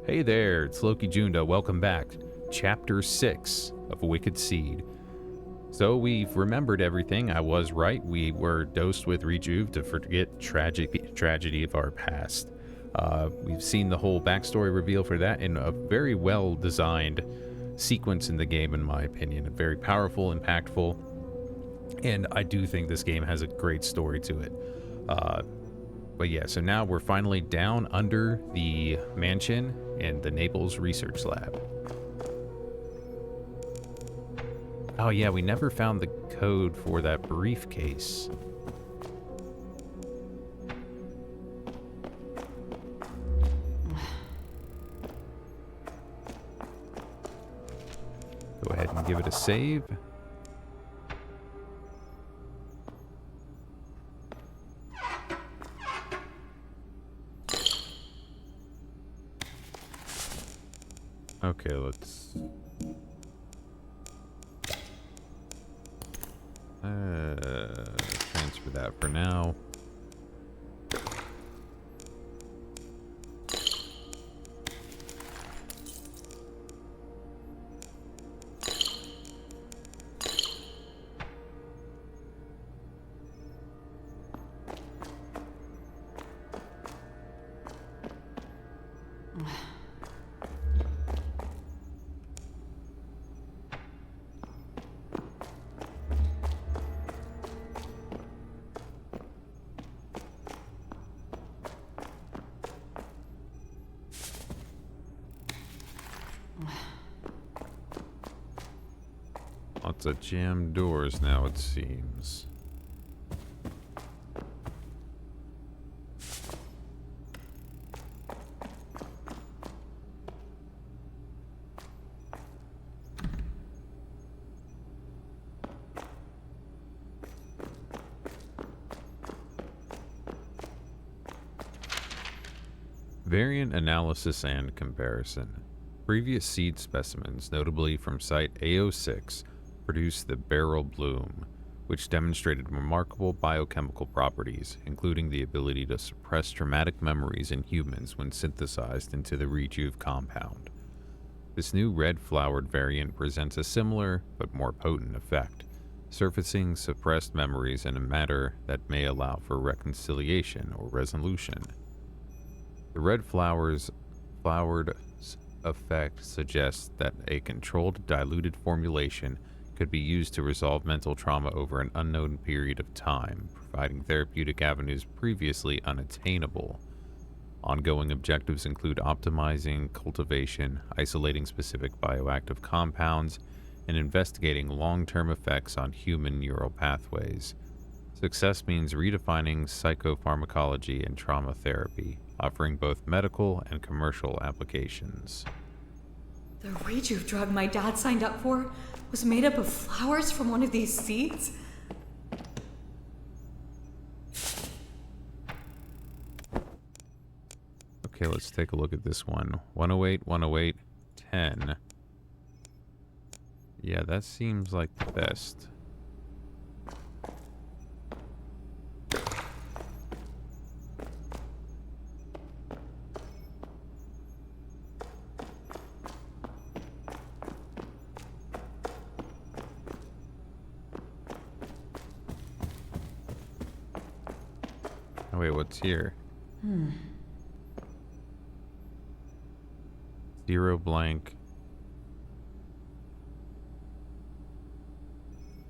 Hey there, it's Lokijunda. Welcome back. Chapter 6 of Wicked Seed. So we've remembered everything. I was right. We were dosed with Rejuve to forget tragedy of our past. We've seen the whole backstory reveal for that in a very well-designed sequence in the game, in my opinion. Very powerful, impactful, and I do think this game has a great story to it. But yeah, so now we're finally down under the mansion in the Naples Research Lab. Oh yeah, we never found the code for that briefcase. Go ahead and give it a save. Okay, let's... transfer that for now. Lots of jammed doors now, it seems. Variant analysis and comparison. Previous seed specimens, notably from Site A06, produced the Beryl Bloom, which demonstrated remarkable biochemical properties, including the ability to suppress traumatic memories in humans when synthesized into the Rejuve compound. This new red-flowered variant presents a similar, but more potent effect, surfacing suppressed memories in a manner that may allow for reconciliation or resolution. The flowered effect suggests that a controlled, diluted formulation could be used to resolve mental trauma over an unknown period of time, providing therapeutic avenues previously unattainable. Ongoing objectives include optimizing cultivation, isolating specific bioactive compounds, and investigating long-term effects on human neural pathways. Success means redefining psychopharmacology and trauma therapy, offering both medical and commercial applications. The Rejuve drug my dad signed up for was made up of flowers from one of these seeds? Okay, let's take a look at this one. 108, 108, 10. Yeah, that seems like the best. Oh wait, what's here? 0 blank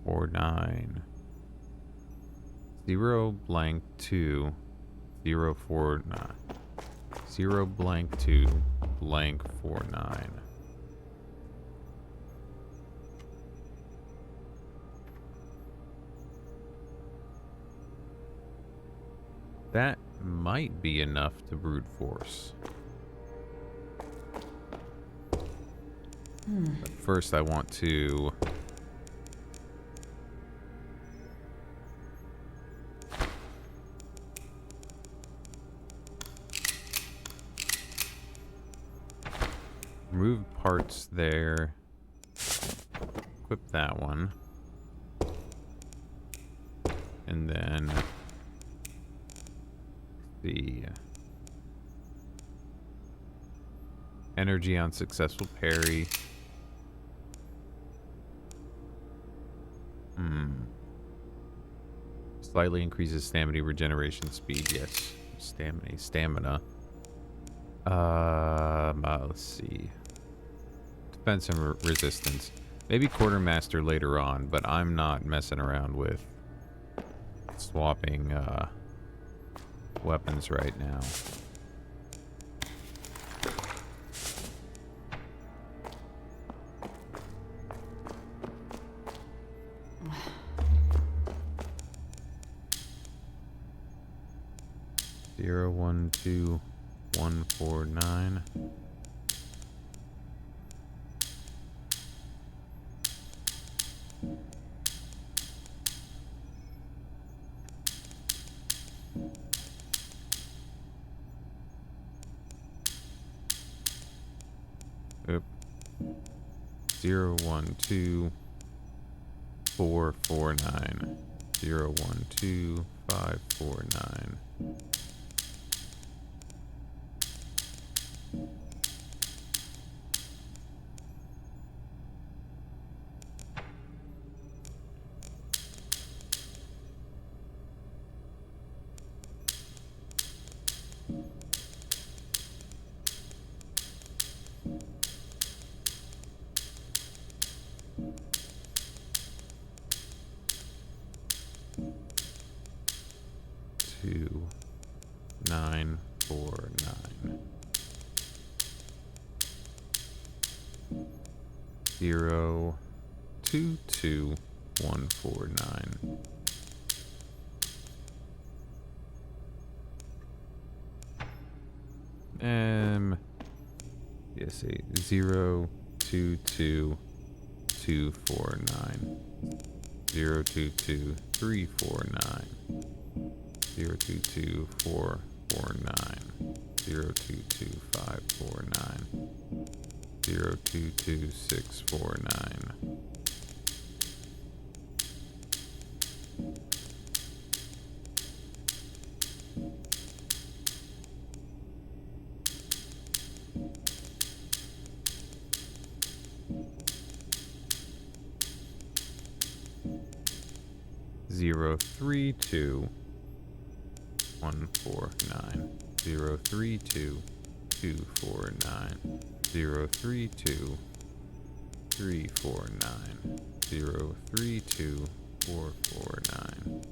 49 0 blank 2 0 49 0 blank 2 blank 49. That might be enough to brute force. But first I want to remove parts there, equip that one, and then the Energy on successful parry. Slightly increases stamina regeneration speed. Yes. Stamina. Let's see. Defense and resistance. Maybe quartermaster later on, but I'm not messing around with swapping weapons right now. Zero, 1, 2, 1, 4, 9. Oop. 0, 1, 2, 4, 4, 9. 0, 1, 2, 5, 4, 9. Two, 9, 4, 9. 0, 2, 2, 1, 4, 9. Yes, 0, 2, 2, 2, 4, 9. 0, 2, 2, 3, 4, 9. 0, 2, 2, 4, 4, 9. 0, 2, 2, 5, 4, 9. 0, 2, 2, 6, 4, 9. Zero, 3, 2, 1, 4, 9. 0, 3, 2, 2, 4, 9. 0, 3, 2, 3, 4, 9. 0, 3, 2, 4, 4, 9.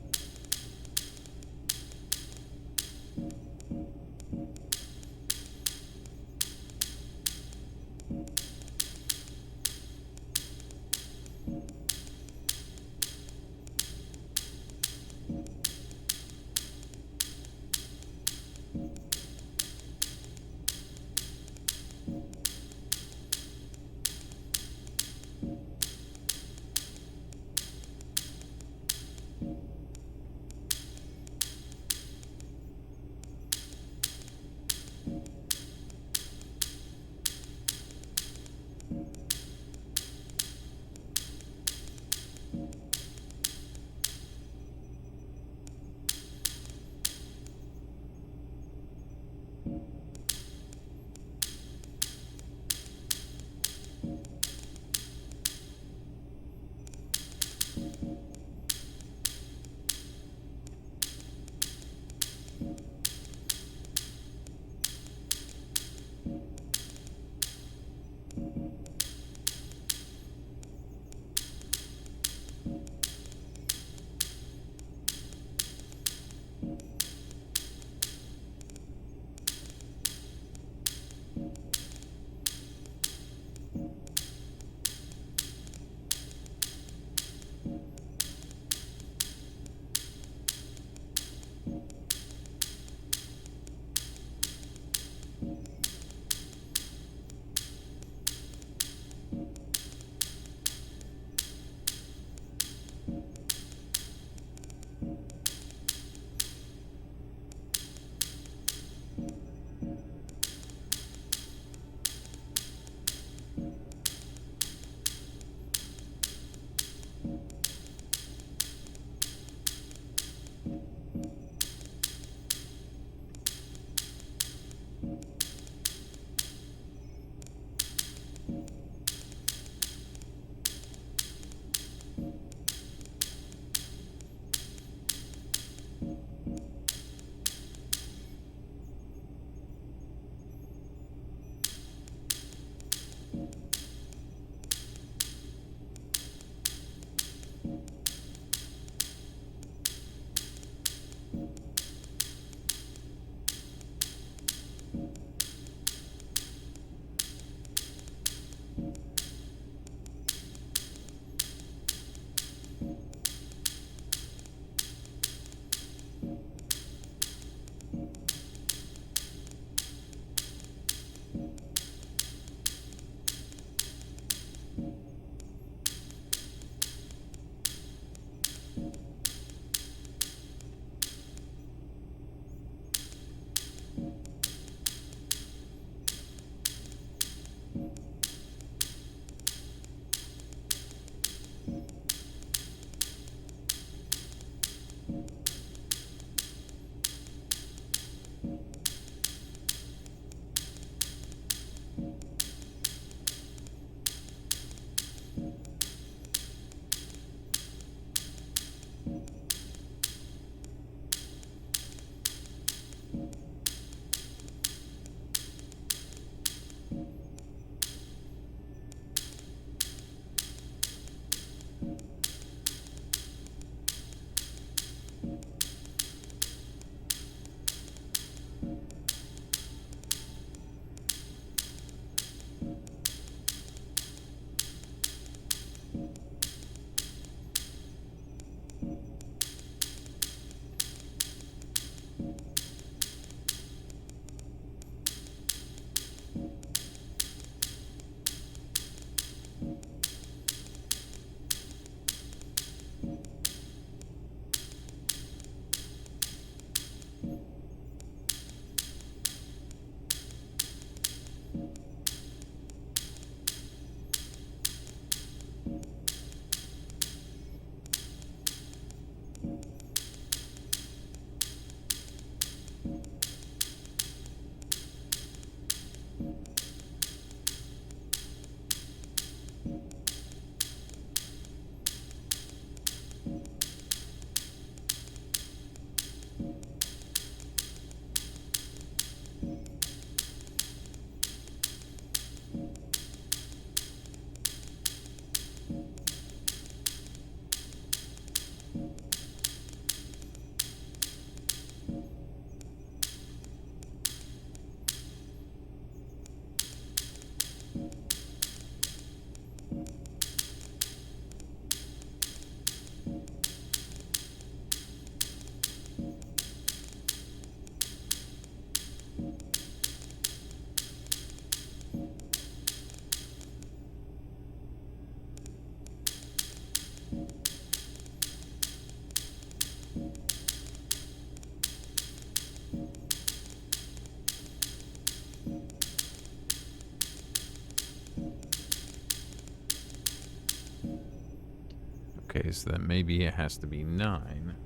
Okay, so then maybe it has to be 9.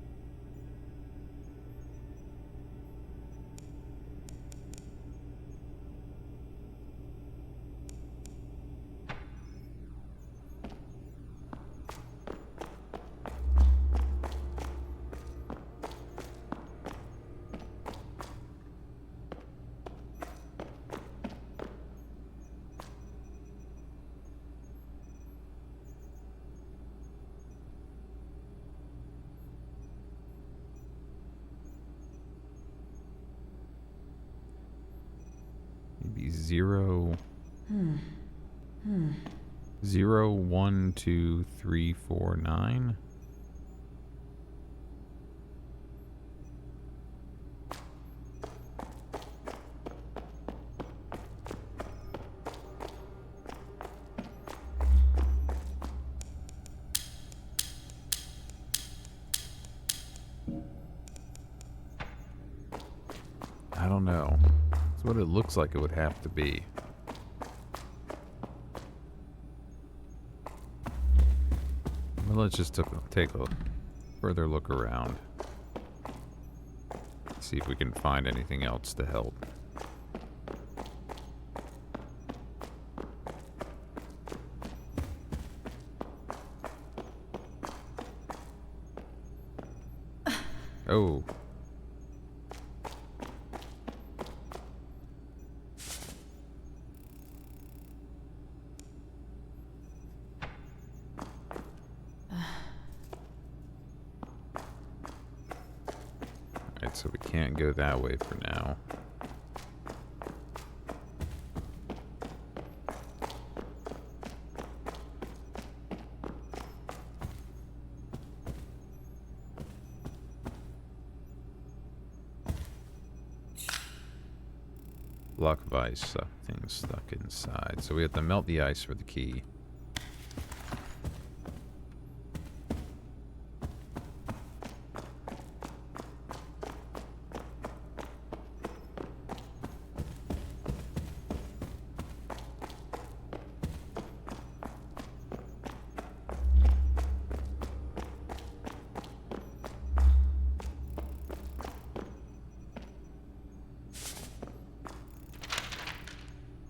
Maybe 0. 0, 1, 2, 3, 4, 9. I don't know. That's what it looks like it would have to be. Well, let's just take a further look around. See if we can find anything else to help. Oh. Alright, so we can't go that way for now. Block of ice, things stuck inside. So we have to melt the ice for the key.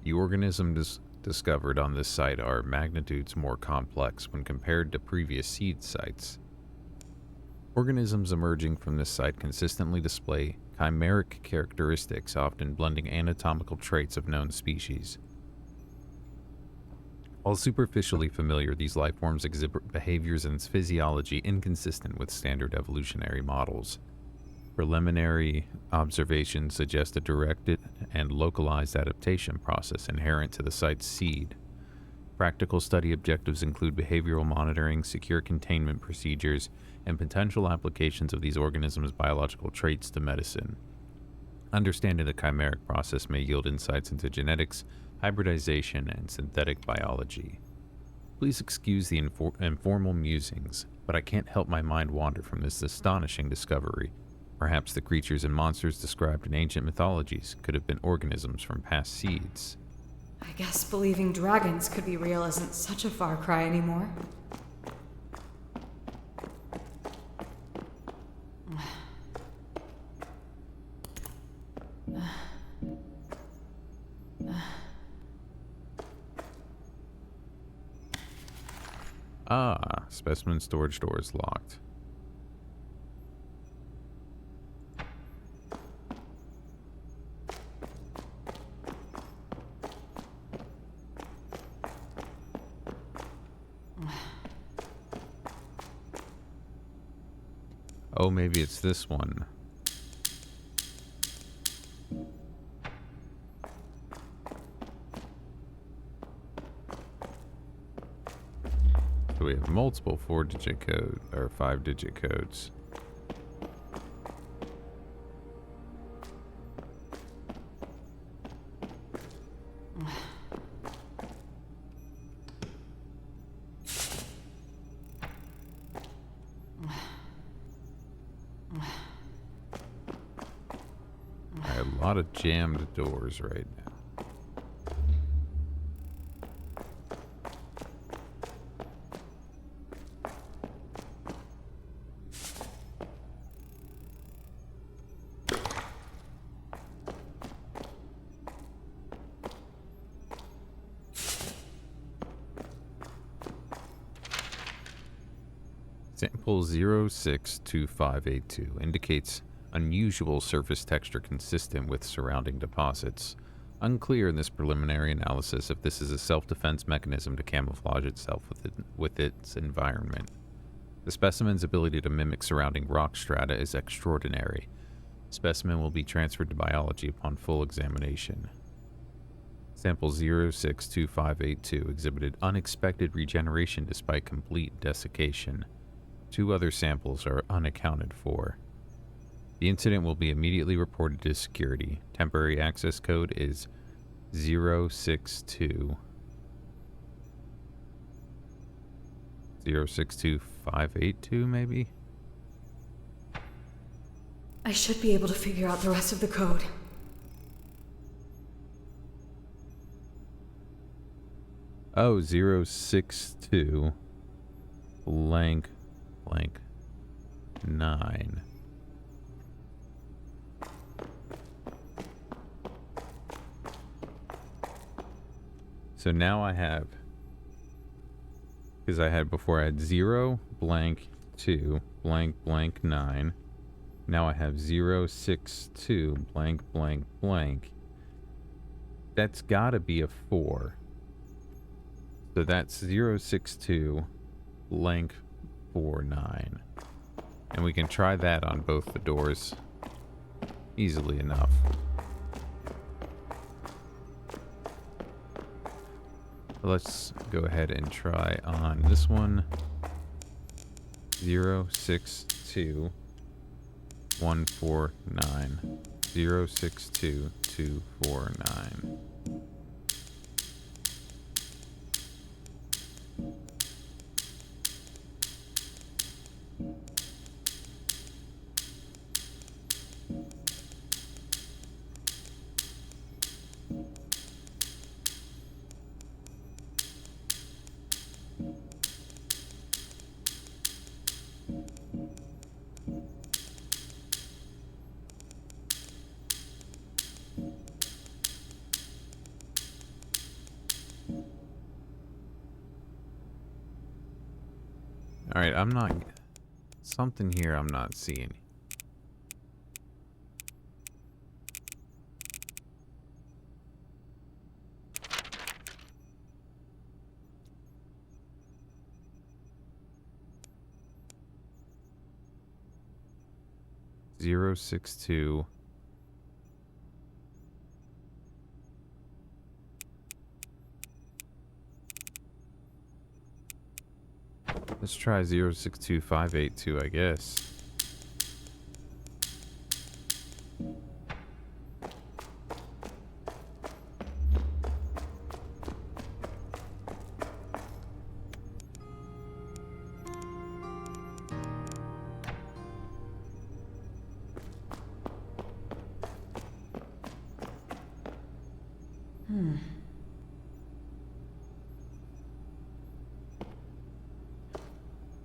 The organisms discovered on this site are magnitudes more complex when compared to previous seed sites. Organisms emerging from this site consistently display chimeric characteristics, often blending anatomical traits of known species. While superficially familiar, these lifeforms exhibit behaviors and physiology inconsistent with standard evolutionary models. Preliminary observations suggest a directed and localized adaptation process inherent to the site's seed. Practical study objectives include behavioral monitoring, secure containment procedures, and potential applications of these organisms' biological traits to medicine. Understanding the chimeric process may yield insights into genetics, hybridization, and synthetic biology. Please excuse the informal musings, but I can't help my mind wander from this astonishing discovery. Perhaps the creatures and monsters described in ancient mythologies could have been organisms from past seeds. I guess believing dragons could be real isn't such a far cry anymore. Ah, specimen storage door is locked. Oh, maybe it's this one. So we have multiple 4-digit code or 5-digit codes. A lot of jammed doors right now. Sample 062582 indicates unusual surface texture consistent with surrounding deposits. Unclear in this preliminary analysis if this is a self-defense mechanism to camouflage itself with its environment. The specimen's ability to mimic surrounding rock strata is extraordinary. Specimen will be transferred to biology upon full examination. Sample 062582 exhibited unexpected regeneration despite complete desiccation. 2 other samples are unaccounted for. The incident will be immediately reported to security. Temporary access code is 062 062582, maybe? I should be able to figure out the rest of the code. Oh, 062 blank blank 9. So now I have, because I had before, I had 0 blank 2 blank blank 9. Now I have 062 blank blank blank. That's gotta be a 4. So that's 062 blank 49. And we can try that on both the doors easily enough. Let's go ahead and try on this one. 062 149. 062 249. Alright, I'm not... Something here I'm not seeing. Zero 62. Let's try 062582, I guess.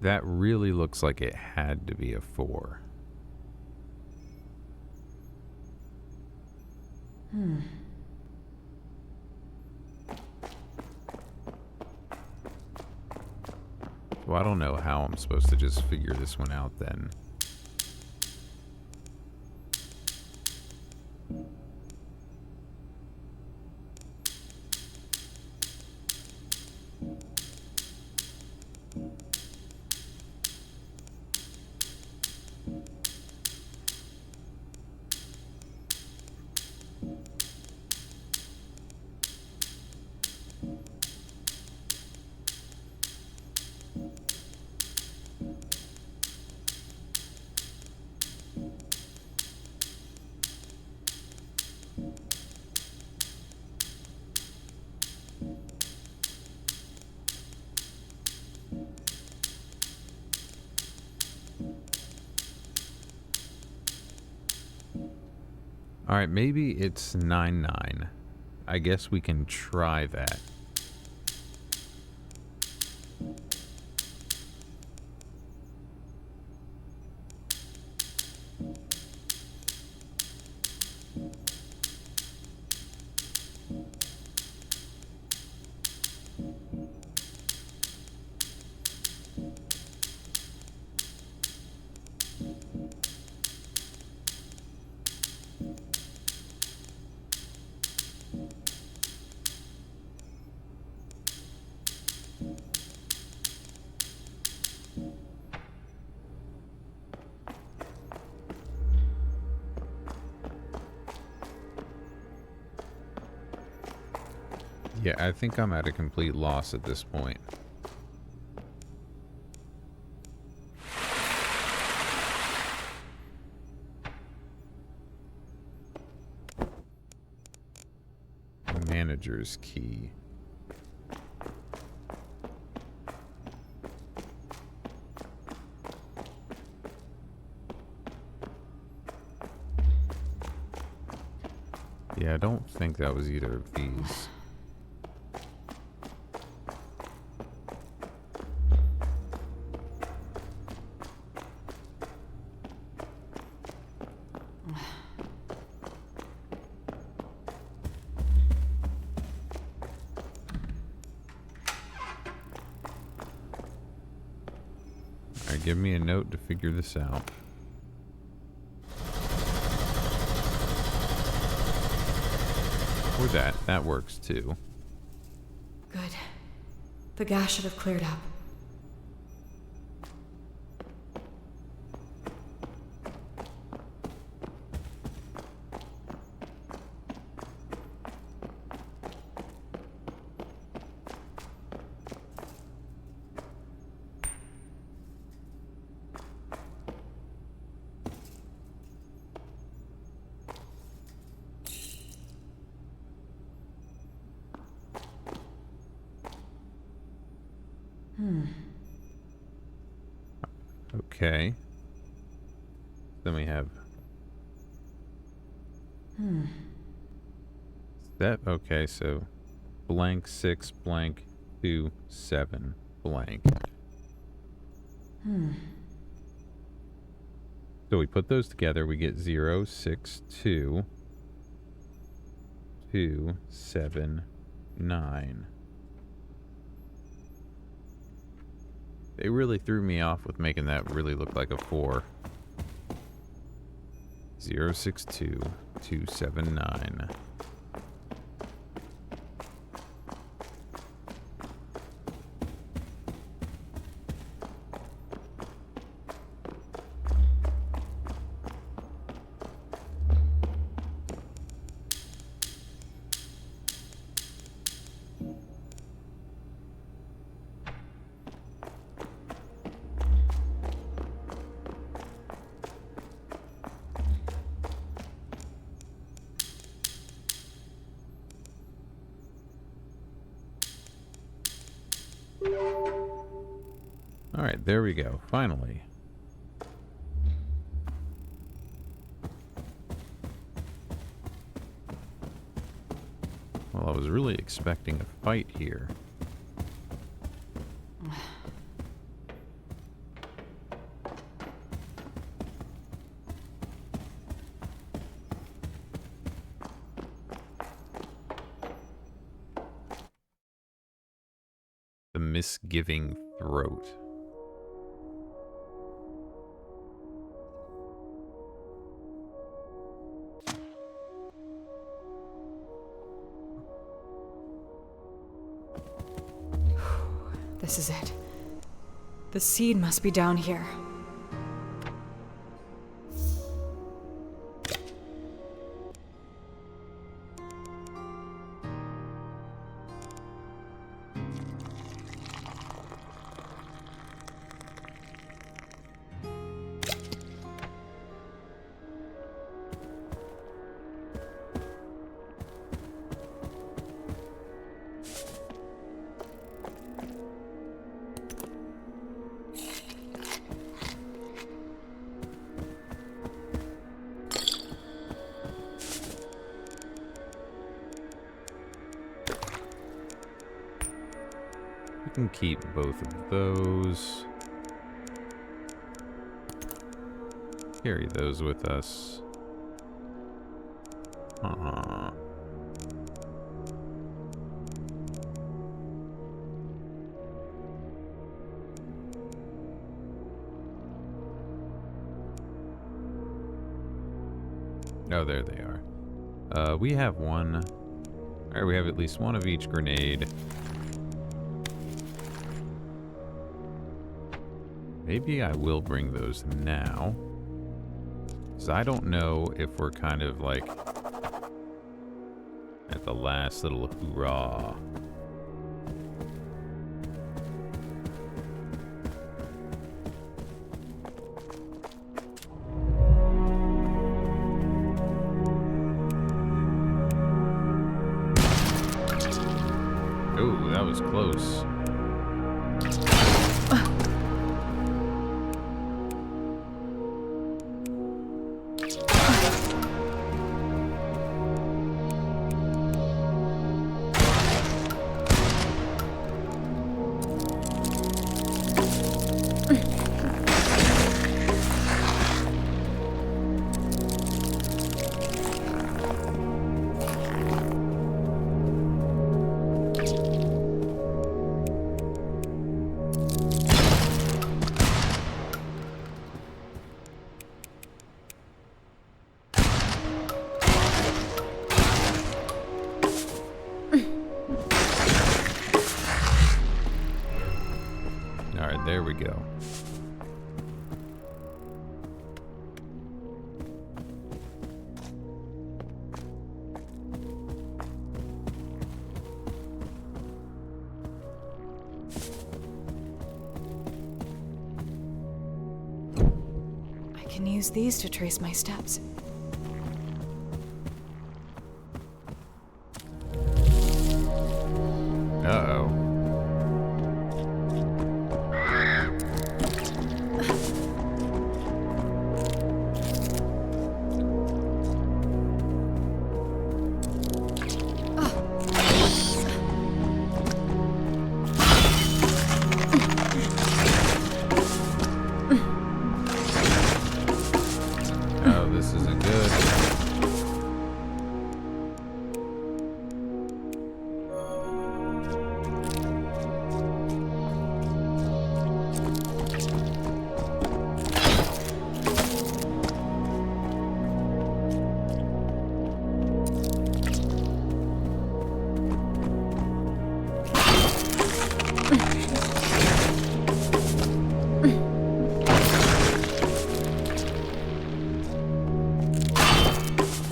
That really looks like it had to be a 4. Well, I don't know how I'm supposed to just figure this one out then. Alright, maybe it's 99. I guess we can try that. Yeah, I think I'm at a complete loss at this point. Manager's key. Yeah, I don't think that was either of these. Alright, give me a note to figure this out. Or that. That works too. Good. The gas should have cleared up. Okay. Then we have... That, okay, so... blank 6, blank 2, 7, blank. So we put those together, we get 0, 6, 2, 2, 7, 9. They really threw me off with making that really look like a 4. 0, 6, 2, 2, 7, 9. Alright, there we go. Finally. Well, I was really expecting a fight here. The misgiving throat. This is it. The seed must be down here. We can keep both of those. Carry those with us. Oh, there they are. We have one. Alright, we have at least one of each grenade. Maybe I will bring those now. Because I don't know if we're kind of like at the last little hoorah. Oh, that was close. Alright, there we go. I can use these to trace my steps. Uh-oh. Oh, this isn't good.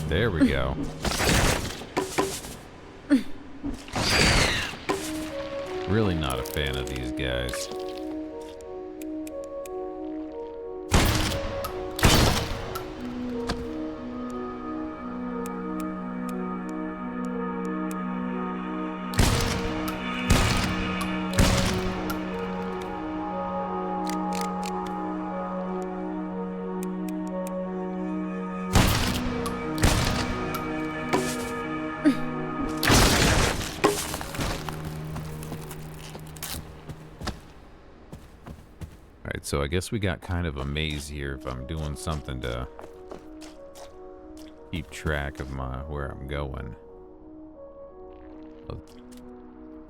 There we go. Really not a fan of these guys. Alright, so I guess we got kind of a maze here if I'm doing something to keep track of where I'm going.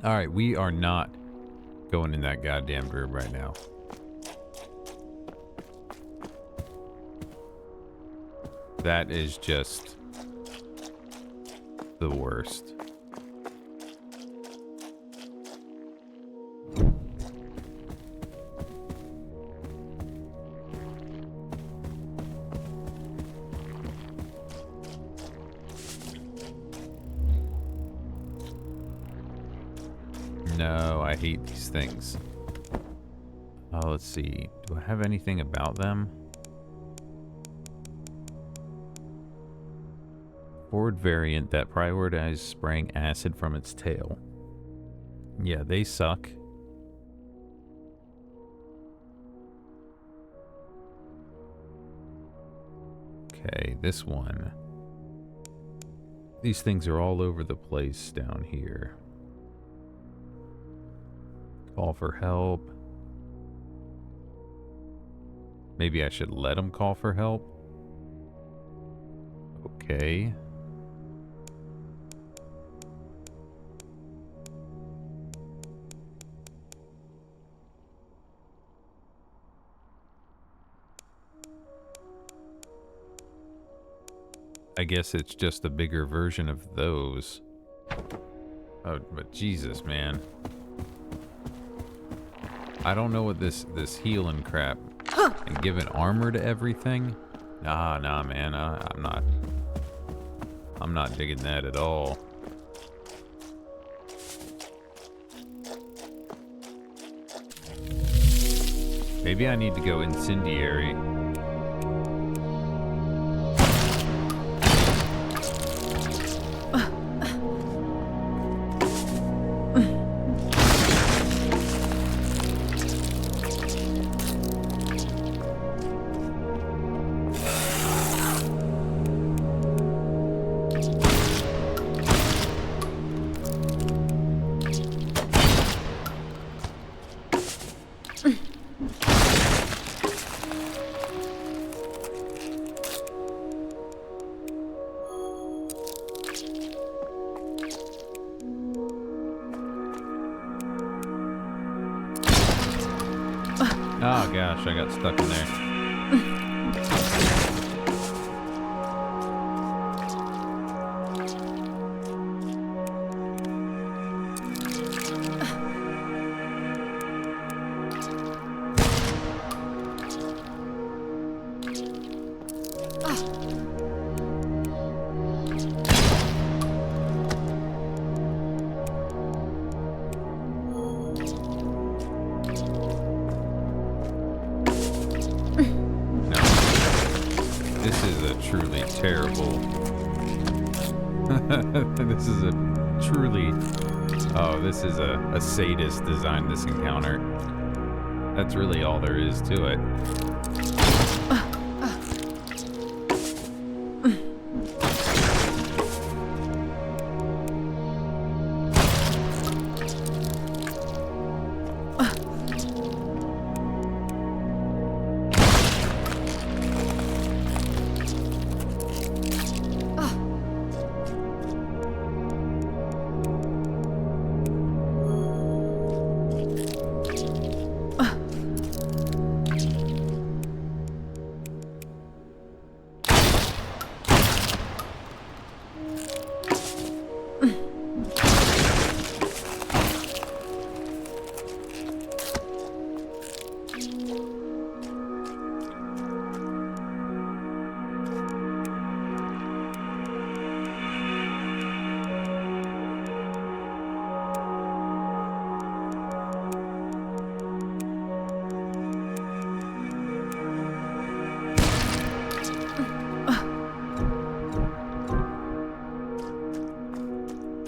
Alright, we are not going in that goddamn room right now. That is just the worst. No, I hate these things. Oh, let's see. Do I have anything about them? Ford variant that prioritizes spraying acid from its tail. Yeah, they suck. Okay, this one. These things are all over the place down here. Call for help. Maybe I should let them call for help. Okay. I guess it's just a bigger version of those. Oh, but Jesus, man. I don't know what this healing crap and giving armor to everything. Nah, man. I'm not digging that at all. Maybe I need to go incendiary. Oh gosh, I got stuck in there. This is a truly terrible... this is a truly... Oh, this is a sadist designed this encounter. That's really all there is to it.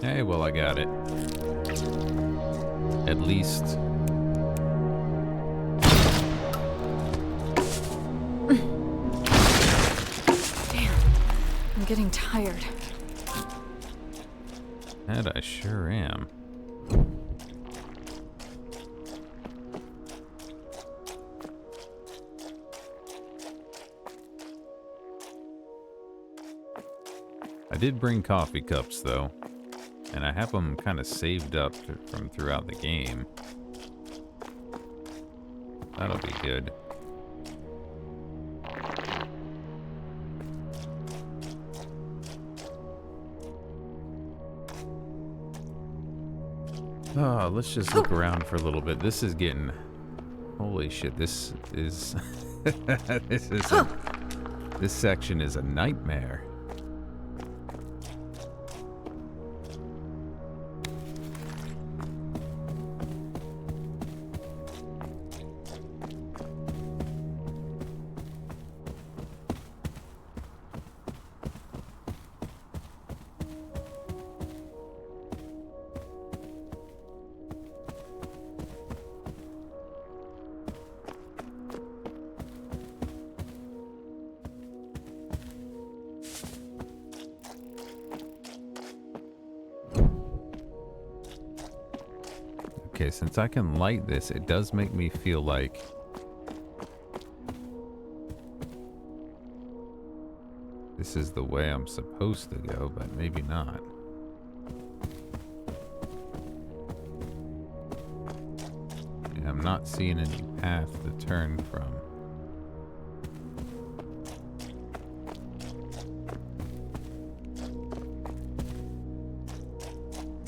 Hey, well, I got it. At least. Damn, I'm getting tired. That I sure am. I did bring coffee cups, though. And I have them kind of saved up from throughout the game. That'll be good. Oh, let's just look around for a little bit. This is getting... Holy shit, this is... This section is a nightmare. Okay, since I can light this, it does make me feel like this is the way I'm supposed to go, but maybe not. Yeah, I'm not seeing any path to turn from.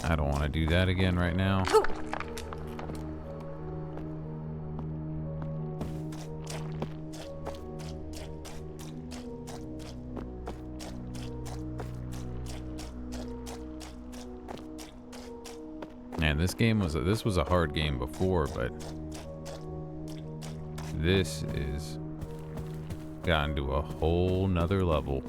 I don't want to do that again right now. Man, this was a hard game before, but this is gotten to a whole nother level.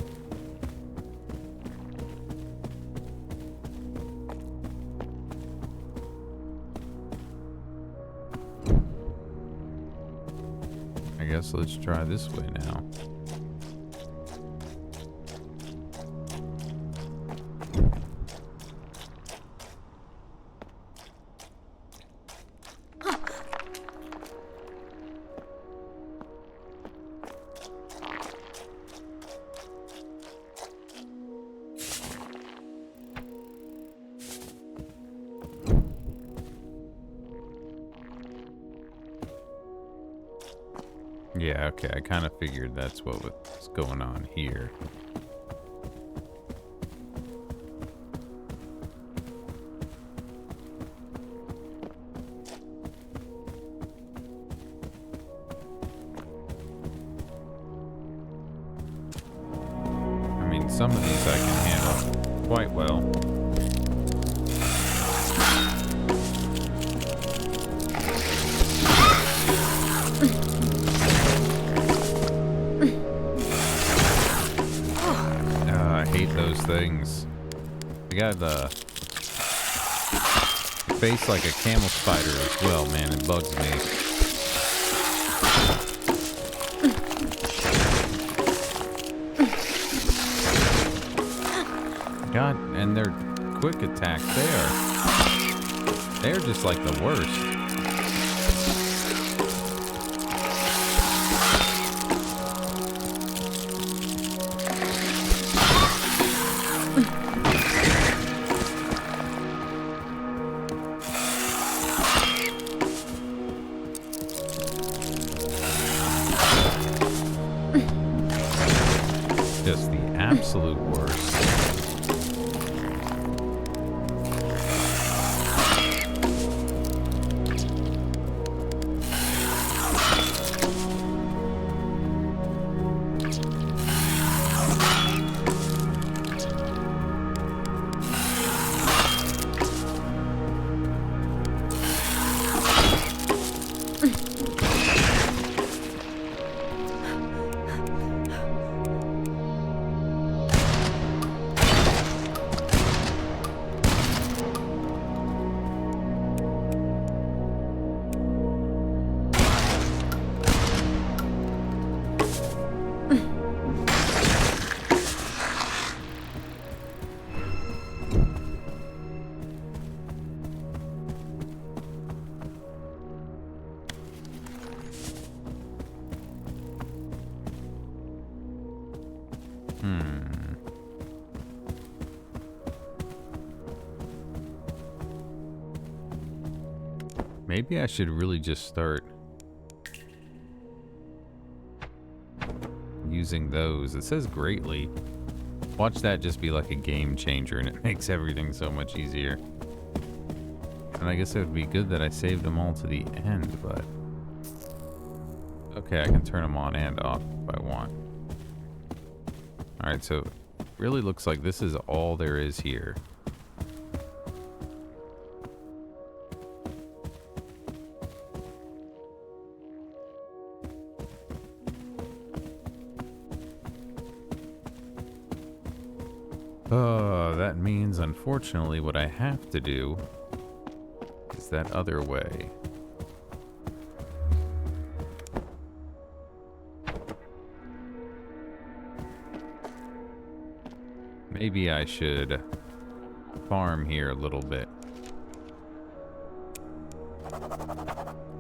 I guess let's try this way now. Yeah, okay, I kind of figured that's what was going on here. I mean, some of these I can handle quite well. Those things. They got the face like a camel spider as well, man. It bugs me. God, and their quick attacks, they're just like the worst. Just the absolute worst. Maybe I should really just start using those. It says greatly. Watch that just be like a game changer, and it makes everything so much easier. And I guess it would be good that I saved them all to the end, but... Okay, I can turn them on and off if I want. Alright, so it really looks like this is all there is here. That means, unfortunately, what I have to do is that other way. Maybe I should farm here a little bit.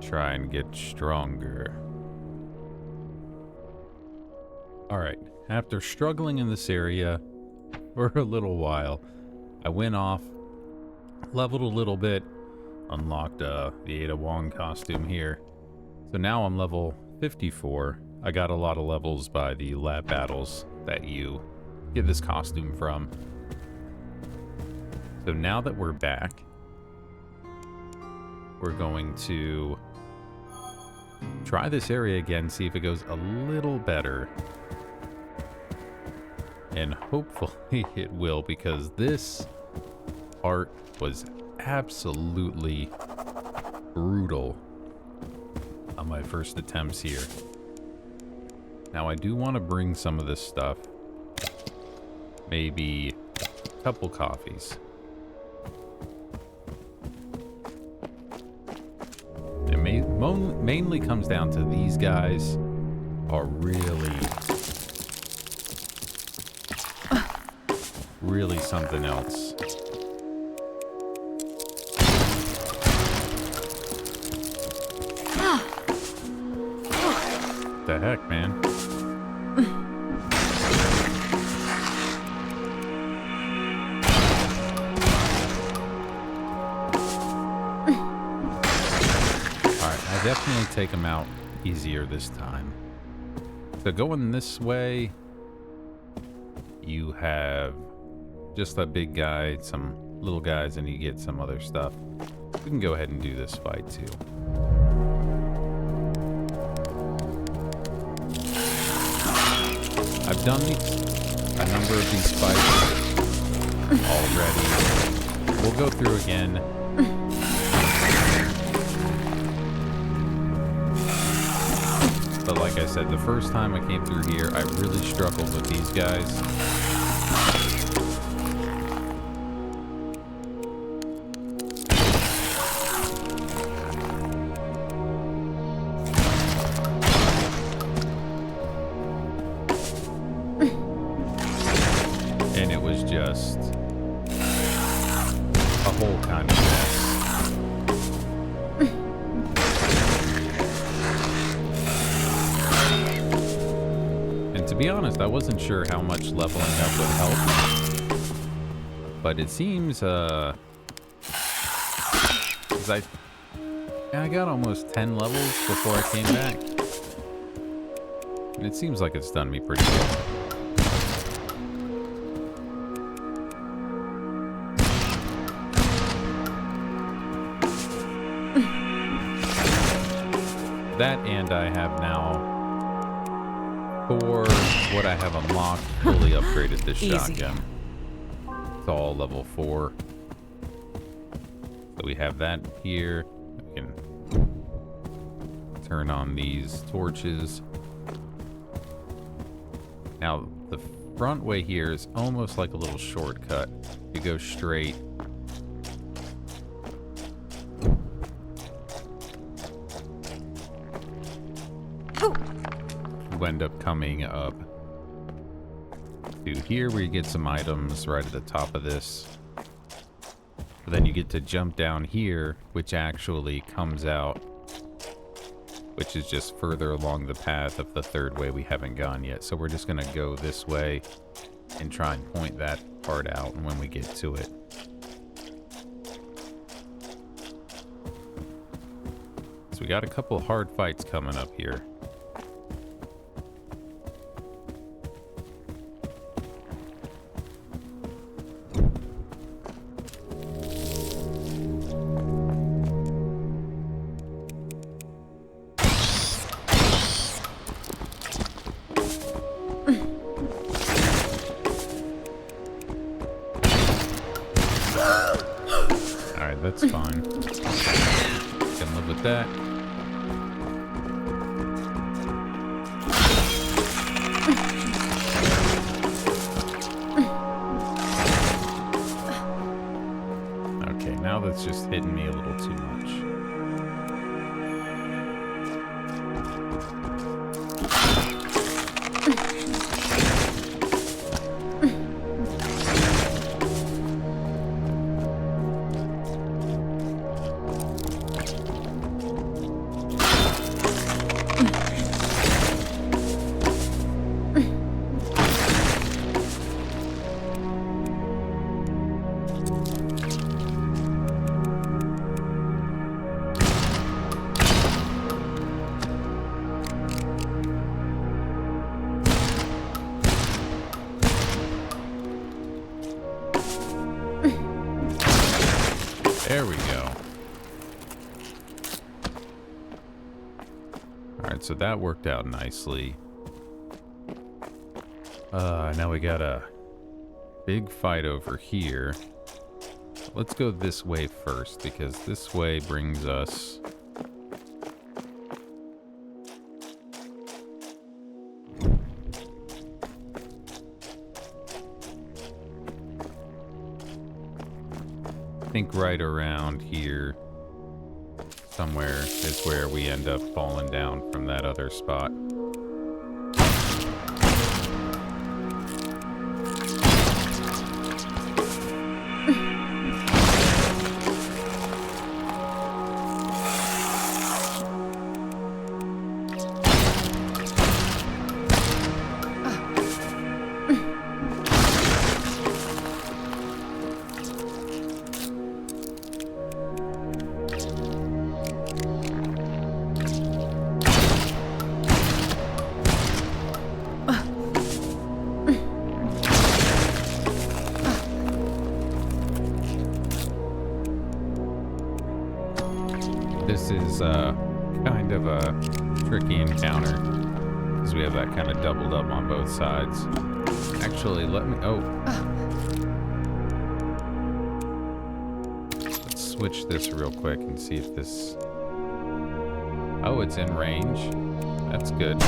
Try and get stronger. Alright, after struggling in this area for a little while, I went off, leveled a little bit, unlocked the Ada Wong costume here. So now I'm level 54. I got a lot of levels by the lab battles that you get this costume from. So now that we're back, we're going to try this area again, see if it goes a little better. And hopefully it will, because this part was absolutely brutal on my first attempts here. Now, I do want to bring some of this stuff. Maybe a couple coffees. It mainly comes down to these guys are really something else. The heck, man? Alright, I definitely take them out easier this time. So going this way, you have just a big guy, some little guys, and you get some other stuff. We can go ahead and do this fight too. I've done a number of these fights already. We'll go through again. But like I said, the first time I came through here, I really struggled with these guys. And it was just a whole kind of mess. And to be honest, I wasn't sure how much leveling up would help. But it seems, 'cause I got almost 10 levels before I came back. And it seems like it's done me pretty good. That, and I have now, for what I have unlocked, fully upgraded this shotgun. It's all level 4. So we have that here. We can turn on these torches. Now, the front way here is almost like a little shortcut. You go straight. You end up coming up to here where you get some items right at the top of this. But then you get to jump down here, which actually comes out, which is just further along the path of the third way we haven't gone yet. So we're just going to go this way and try and point that part out when we get to it. So we got a couple hard fights coming up here. Alright, that's fine. Can live with that. Okay, now that's just hitting me a little too much. There we go. Alright, so that worked out nicely. Now we got a big fight over here. let's go this way first, because this way brings us... I think right around here somewhere is where we end up falling down from that other spot. This is kind of a tricky encounter because we have that kind of doubled up on both sides. Actually, let me... Oh. Let's switch this real quick and see if this... Oh, it's in range. That's good.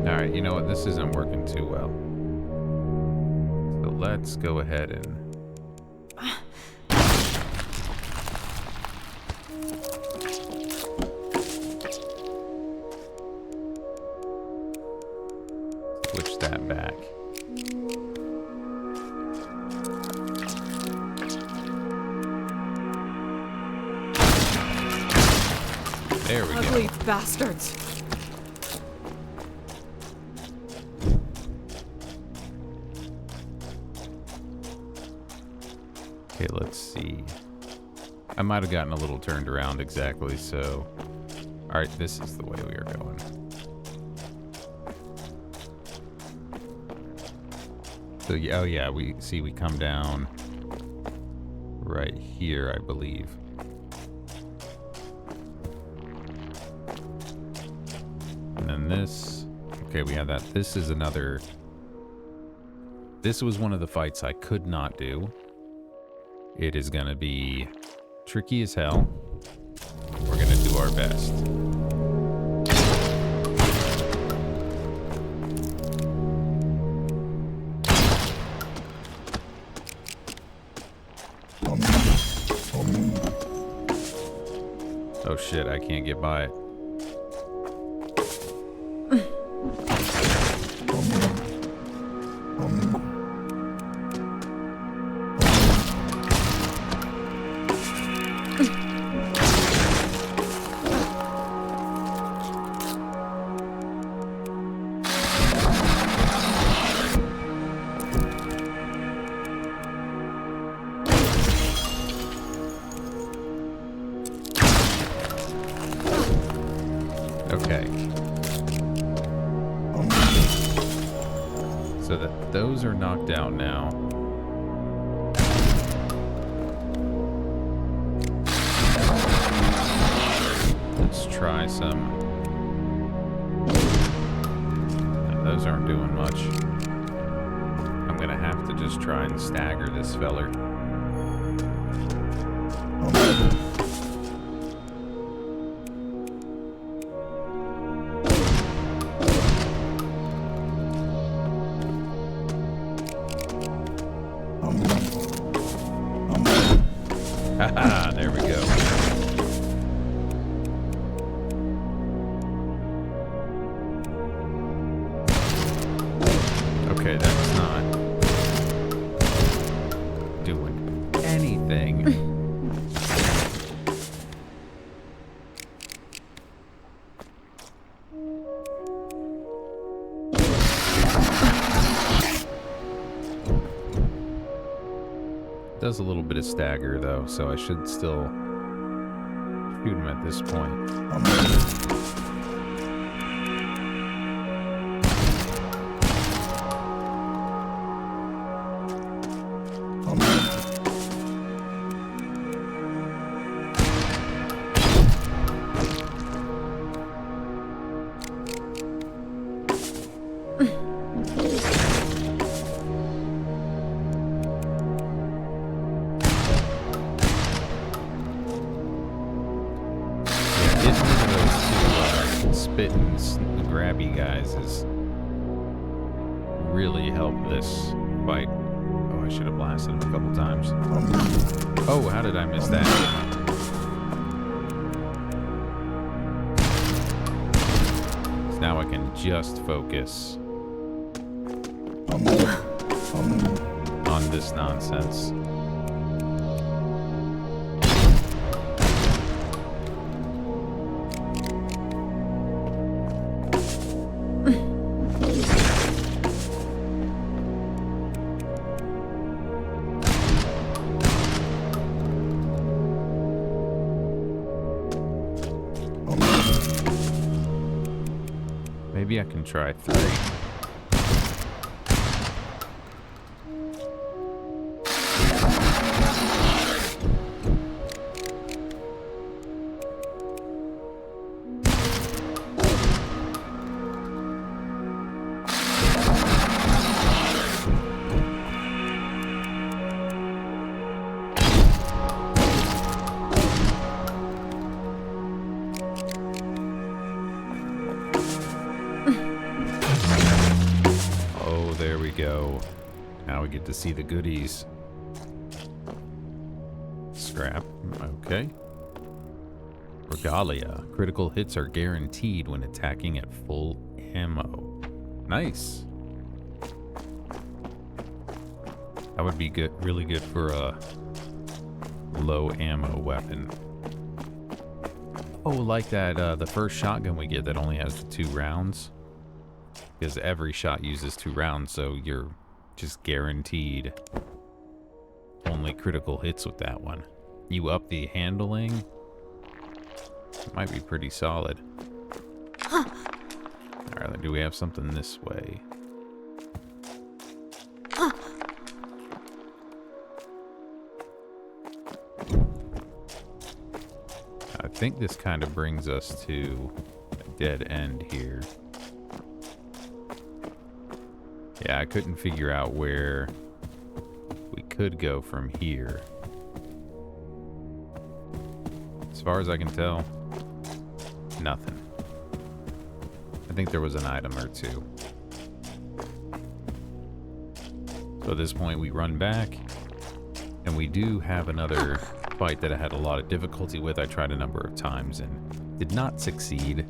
Alright, you know what? This isn't working too well. So let's go ahead and... switch that back. There we go. Ugly bastards. Okay, let's see. I might have gotten a little turned around exactly, so... Alright, this is the way we are going. So, yeah, oh yeah, we come down right here, I believe. And then this... Okay, we have that. This is another... This was one of the fights I could not do. It is gonna be tricky as hell. We're gonna do our best. Oh shit, I can't get by it. Okay. So that those are knocked out now. Let's try some. No, those aren't doing much. I'm gonna have to just try and stagger this feller. Haha, there we go. Okay, that's not doing anything. Does a little bit of stagger though, so I should still shoot him at this point. spit and grabby guys has really helped this fight. Oh, I should have blasted him a couple times. Oh, how did I miss that? So now I can just focus on this nonsense. Maybe I can try 3. Go. Now we get to see the goodies. Scrap. Okay. Regalia. Critical hits are guaranteed when attacking at full ammo. Nice. That would be good, really good for a low ammo weapon. Oh, like that, the first shotgun we get that only has the 2 rounds. Because every shot uses 2 rounds, so you're just guaranteed only critical hits with that one. You up the handling, it might be pretty solid. Alright, do we have something this way? I think this kind of brings us to a dead end here. Yeah, I couldn't figure out where we could go from here. As far as I can tell, nothing. I think there was an item or 2. So at this point, we run back, and we do have another fight that I had a lot of difficulty with. I tried a number of times and did not succeed.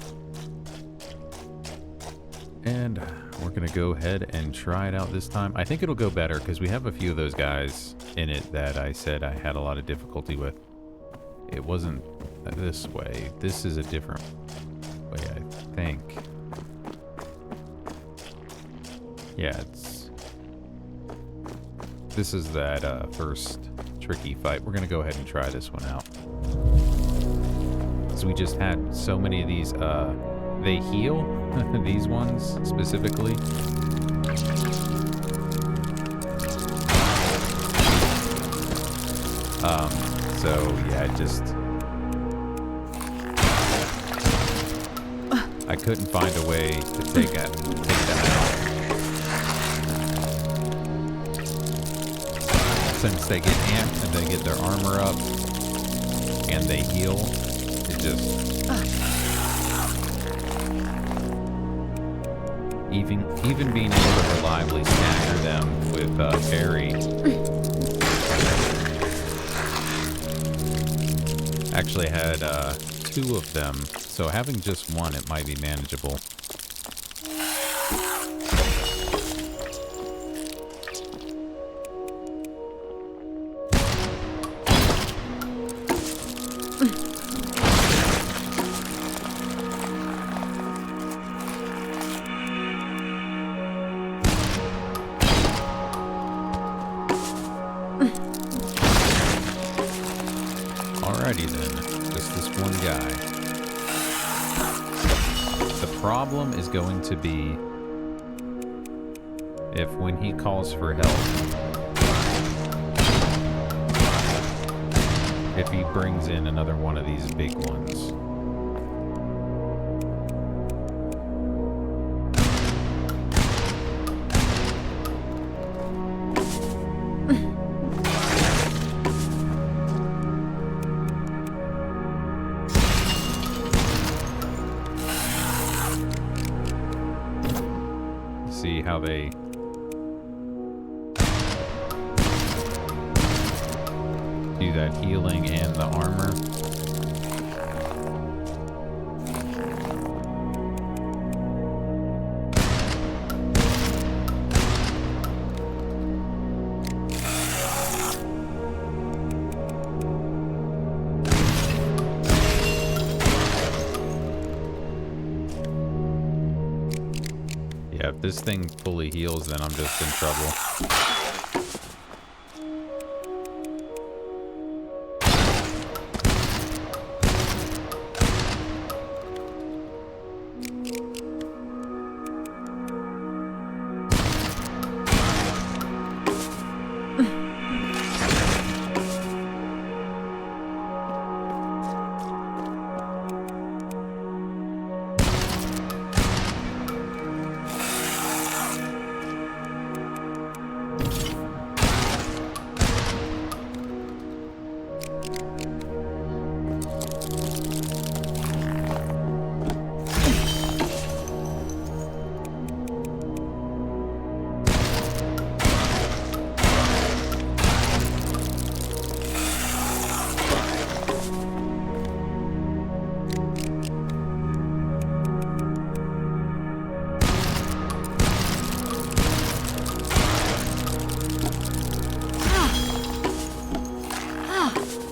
And we're going to go ahead and try it out this time. I think it'll go better because we have a few of those guys in it that I said I had a lot of difficulty with. It wasn't this way. This is a different way, I think. Yeah, this is that first tricky fight. We're going to go ahead and try this one out. So we just had so many of these, they heal, these ones specifically. So yeah, I couldn't find a way to take that out. Since they get amped and they get their armor up and they heal, it just even being able to reliably stagger them with parry. Actually had 2 of them, so having just 1, it might be manageable. Alrighty then, just this one guy. The problem is going to be if when he calls for help, if he brings in another one of these big ones. how they do that healing and the armor. Yeah, if this thing fully heals, then I'm just in trouble.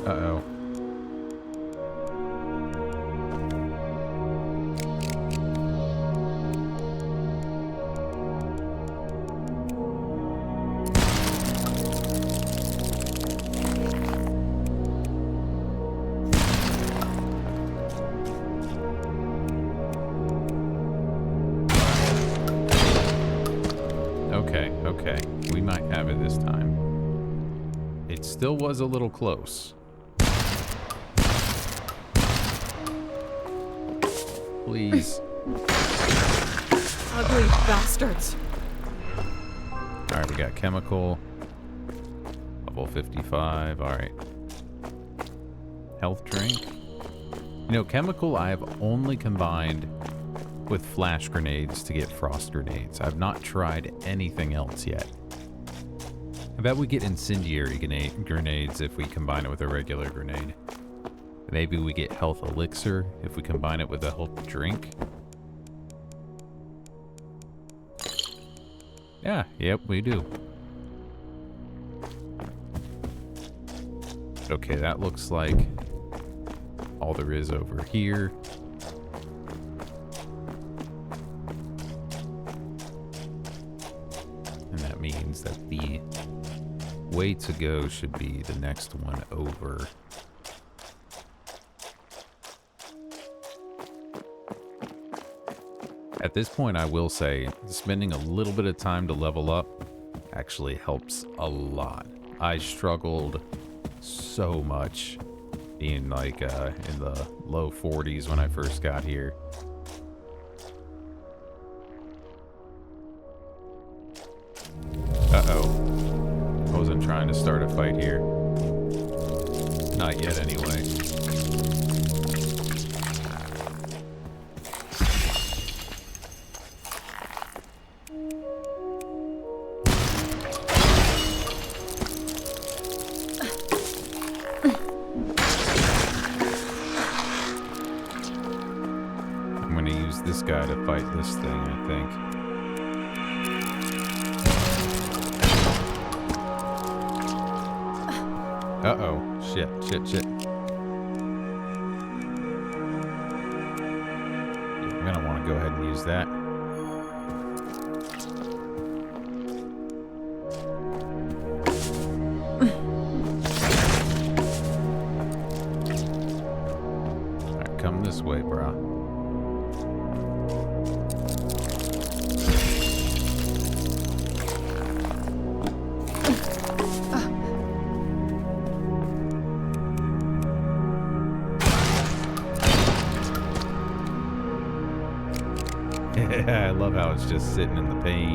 Uh-oh. Okay. We might have it this time. It still was a little close. Please. Ugly bastards. Alright, we got chemical. Level 55. Alright. Health drink. You know, chemical I have only combined with flash grenades to get frost grenades. I've not tried anything else yet. I bet we get incendiary grenades if we combine it with a regular grenade. Maybe we get health elixir if we combine it with a health drink. Yeah, yep, we do. Okay, that looks like all there is over here. And that means that the way to go should be the next one over. At this point, I will say, spending a little bit of time to level up actually helps a lot. I struggled so much being like in the low 40s when I first got here. Uh-oh. I wasn't trying to start a fight here. Not yet, anyway. I'm gonna use this guy to fight this thing, I think. Uh-oh. Shit. Yeah, I'm gonna want to go ahead and use that. Alright, come this way, brah. I love how it's just sitting in the pain.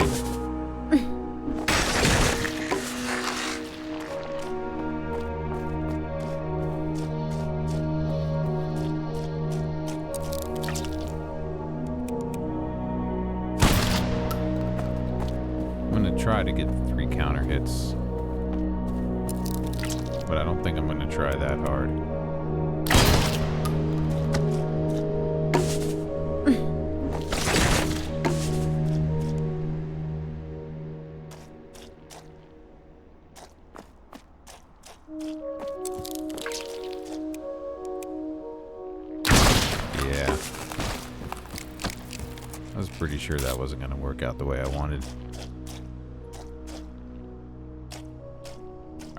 try to get 3 counter hits. But I don't think I'm going to try that hard. Yeah. I was pretty sure that wasn't going to work out the way I wanted.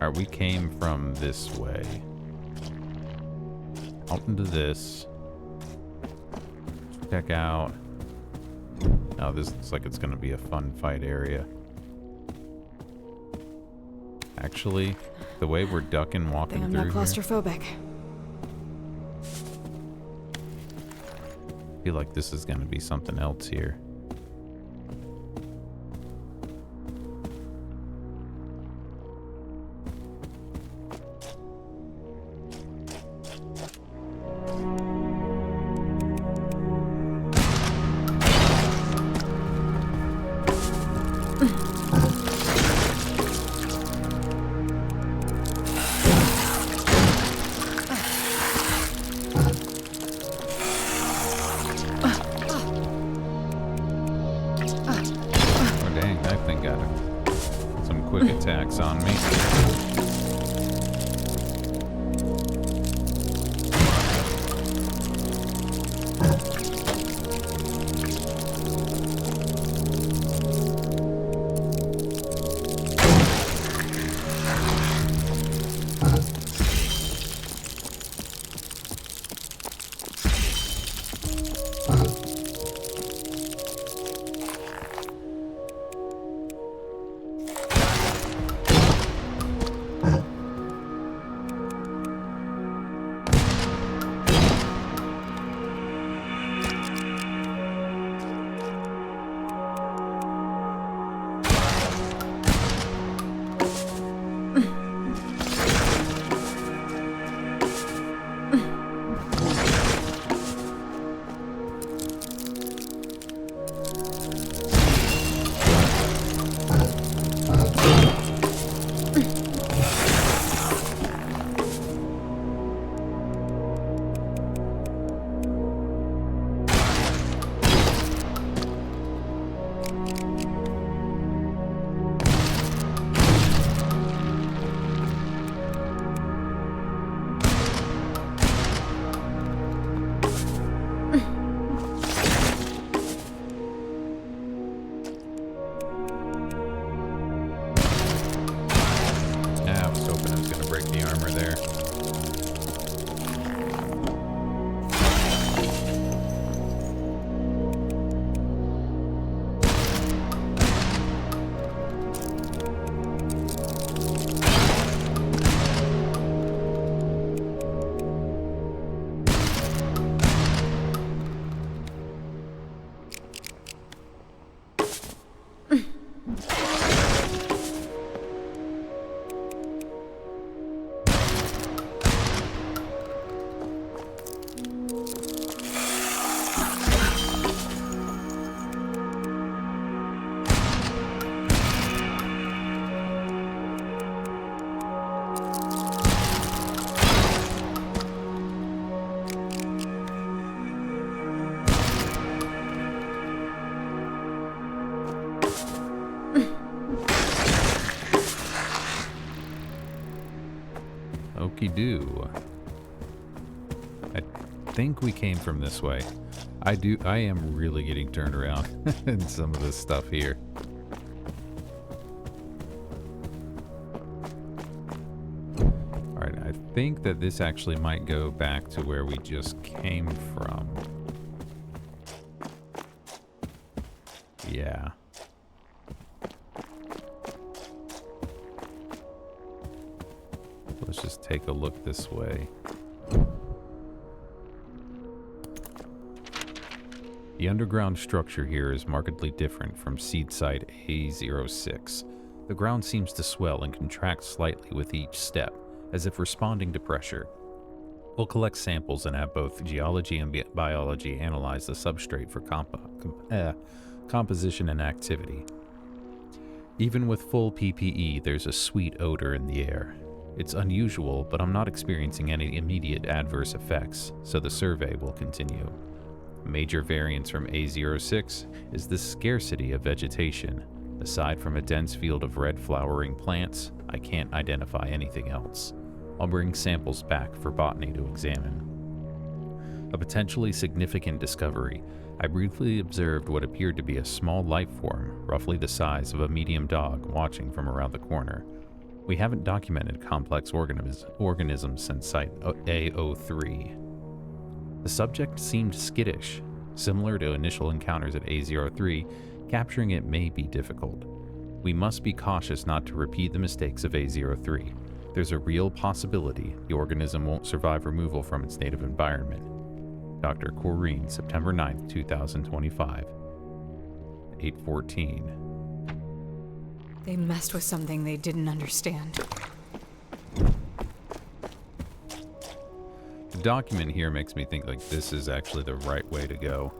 Alright, we came from this way. Out into this. Check out. Oh, this looks like it's going to be a fun fight area. Actually, the way we're ducking walking I'm through not claustrophobic. here, I feel like this is going to be something else here. Attacks on me. Okey-doo. I think we came from this way. I am really getting turned around in some of this stuff here. Alright, I think that this actually might go back to where we just came from. Yeah. Let's just take a look this way. The underground structure here is markedly different from seed site A06. The ground seems to swell and contract slightly with each step, as if responding to pressure. We'll collect samples and have both geology and biology analyze the substrate for composition and activity. Even with full PPE, there's a sweet odor in the air. It's unusual, but I'm not experiencing any immediate adverse effects, so the survey will continue. A major variance from A06 is the scarcity of vegetation. Aside from a dense field of red flowering plants, I can't identify anything else. I'll bring samples back for botany to examine. A potentially significant discovery. I briefly observed what appeared to be a small life form, roughly the size of a medium dog, watching from around the corner. We haven't documented complex organisms since Site A03. The subject seemed skittish. Similar to initial encounters at A03, capturing it may be difficult. We must be cautious not to repeat the mistakes of A03. There's a real possibility the organism won't survive removal from its native environment. Dr. Corrine, September 9th, 2025, 8:14. They messed with something they didn't understand. The document here makes me think like this is actually the right way to go.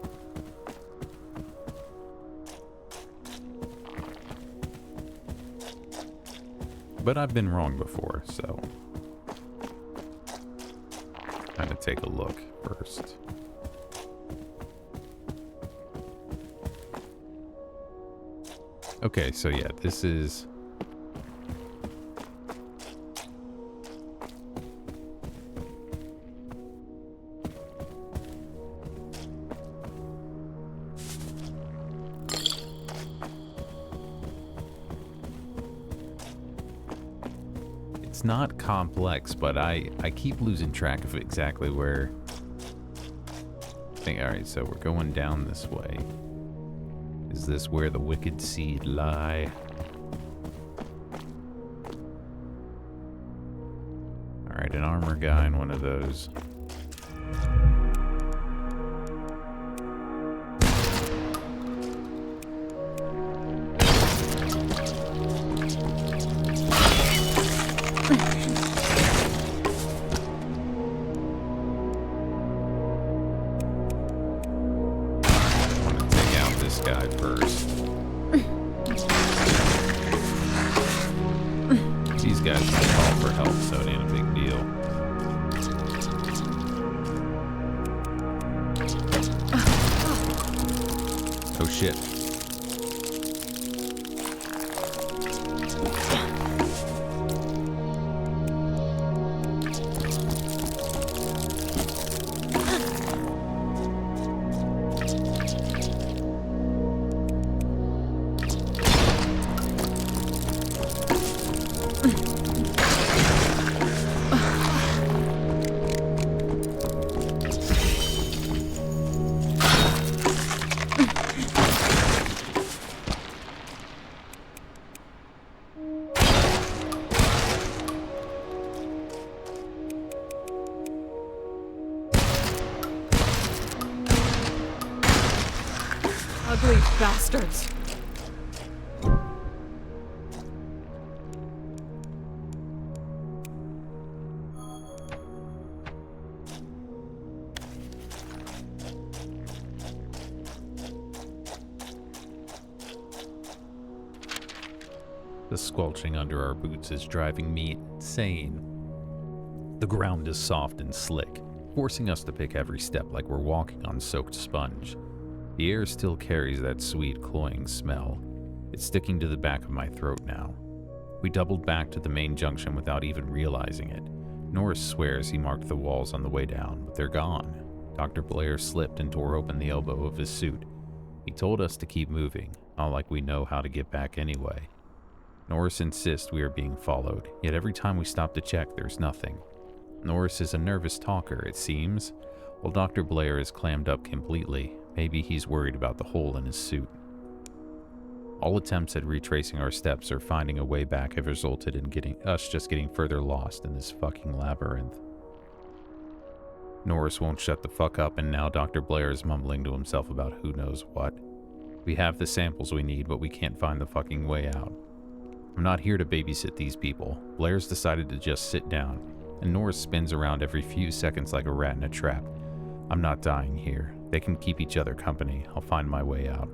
But I've been wrong before, so I'm gonna take a look first. Okay, so yeah, this is... It's not complex, but I keep losing track of exactly where... Alright, so we're going down this way. Is this where the wicked seed lie? Alright, an armor guy and one of those. Ugly bastards. The squelching under our boots is driving me insane. The ground is soft and slick, forcing us to pick every step like we're walking on soaked sponge. The air still carries that sweet, cloying smell. It's sticking to the back of my throat now. We doubled back to the main junction without even realizing it. Norris swears he marked the walls on the way down, but they're gone. Dr. Blair slipped and tore open the elbow of his suit. He told us to keep moving, not like we know how to get back anyway. Norris insists we are being followed, yet every time we stop to check, there's nothing. Norris is a nervous talker, it seems, while Dr. Blair is clammed up completely. Maybe he's worried about the hole in his suit. All attempts at retracing our steps or finding a way back have resulted in getting further lost in this fucking labyrinth. Norris won't shut the fuck up, and now Dr. Blair is mumbling to himself about who knows what. We have the samples we need, but we can't find the fucking way out. I'm not here to babysit these people. Blair's decided to just sit down, and Norris spins around every few seconds like a rat in a trap. I'm not dying here. They can keep each other company. I'll find my way out.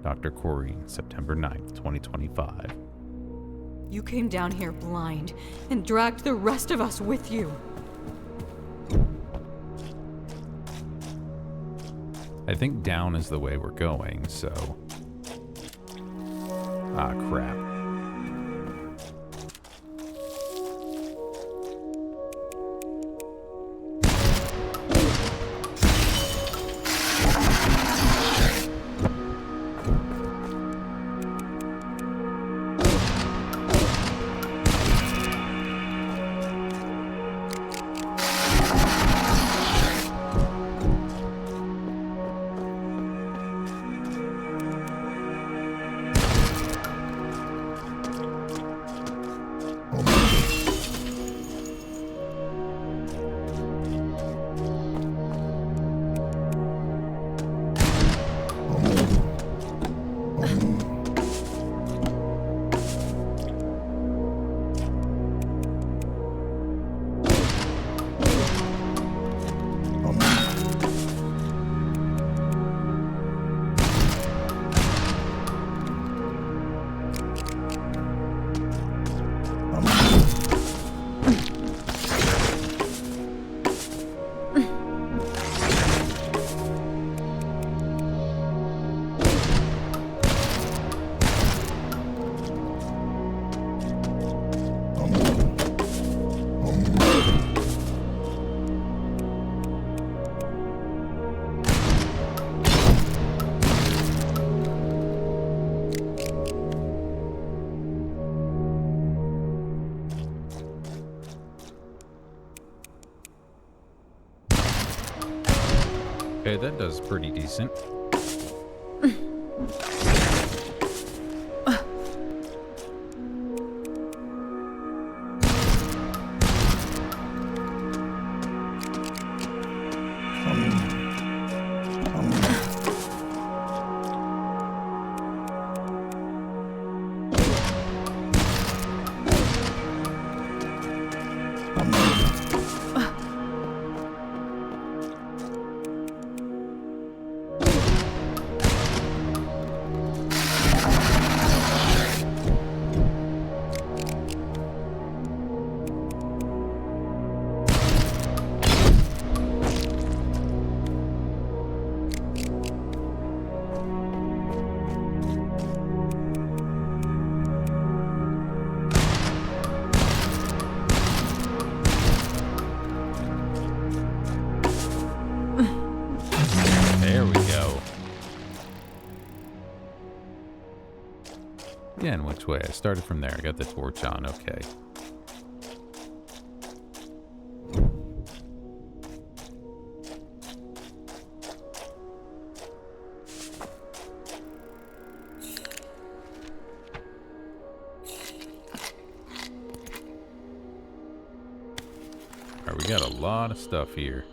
Dr. Corrine, September 9th, 2025. You came down here blind and dragged the rest of us with you. I think down is the way we're going, so... Ah, crap. Okay, that does pretty decent. Again, which way? I started from there. I got the torch on. Okay. Alright, we got a lot of stuff here.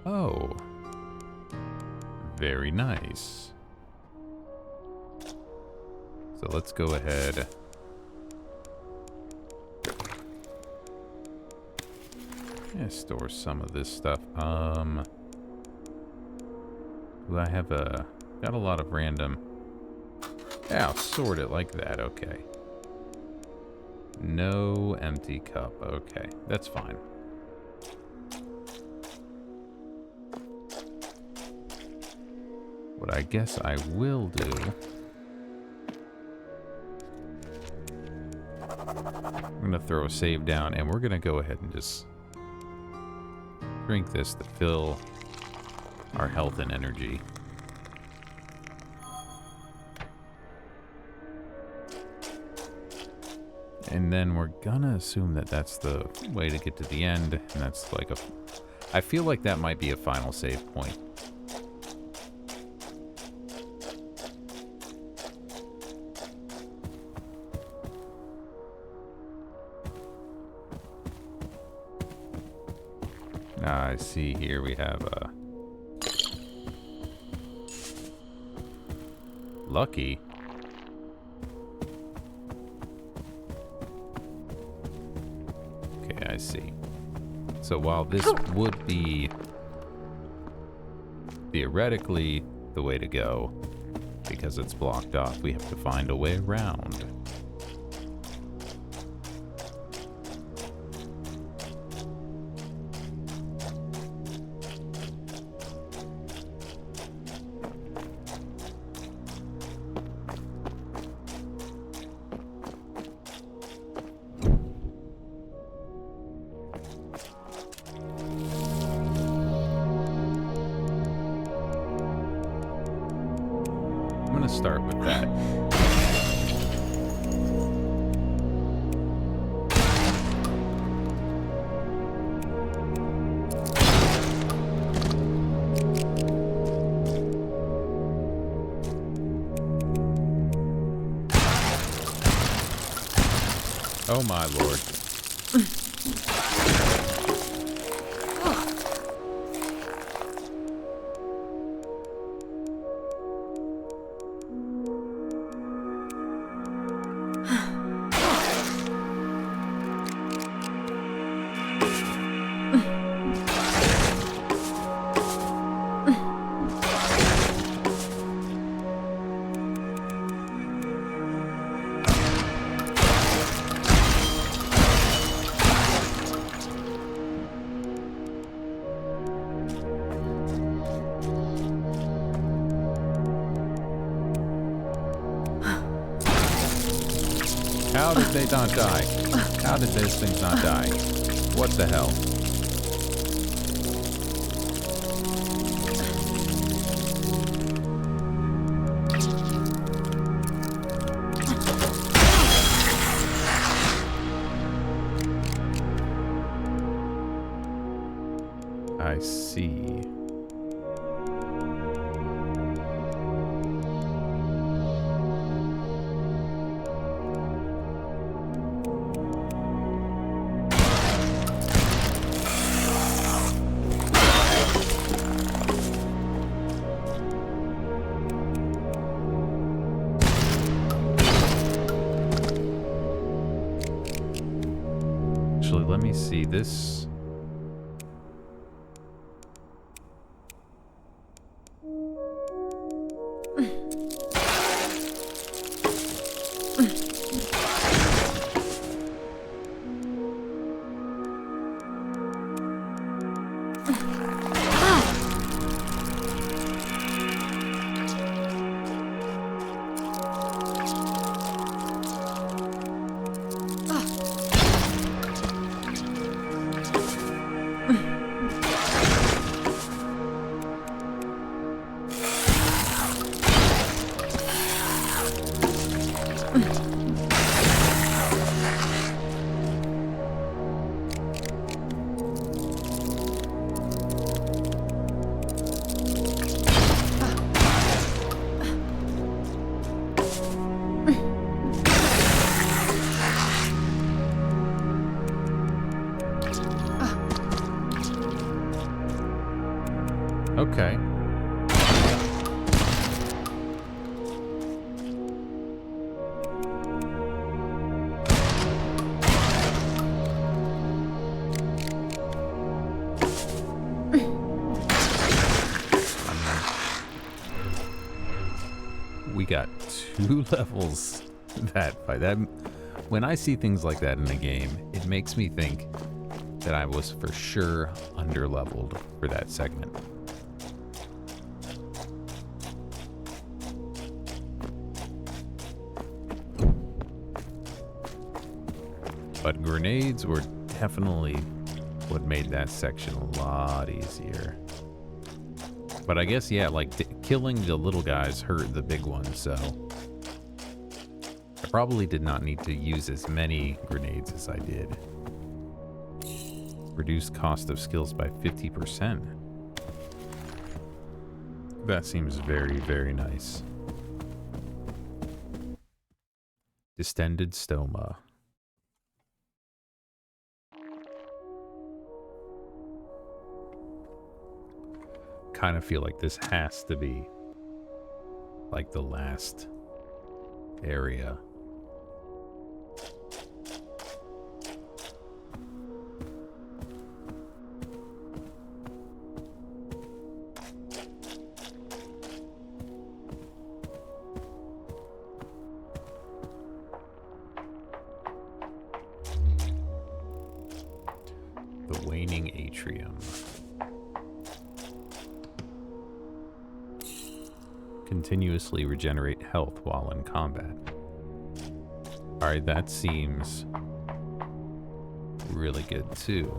Oh. Very nice. So let's go ahead. Yeah, store some of this stuff. Do I have got a lot of random. Yeah, I'll sort it like that. Okay. No empty cup. Okay, that's fine. What I guess I will do. I'm going to throw a save down, and we're going to go ahead and just drink this to fill our health and energy. And then we're going to assume that that's the way to get to the end, and that's like a... I feel like that might be a final save point. I see here we have Lucky. Okay, I see. So while this would be theoretically the way to go, because it's blocked off. We have to find a way around. I'm gonna start with that. Oh my lord. How did they not die? How did those things not die? What the hell? I see. Actually, let me see this. Okay. We got 2 levels that fight. That when I see things like that in a game, it makes me think that I was for sure underleveled for that segment. But grenades were definitely what made that section a lot easier. But I guess, yeah, like killing the little guys hurt the big ones, so I probably did not need to use as many grenades as I did. Reduce cost of skills by 50%. That seems very, very nice. Distended stoma. Kind of feel like this has to be like the last area. atrium. Continuously regenerate health while in combat. Alright, that seems really good too.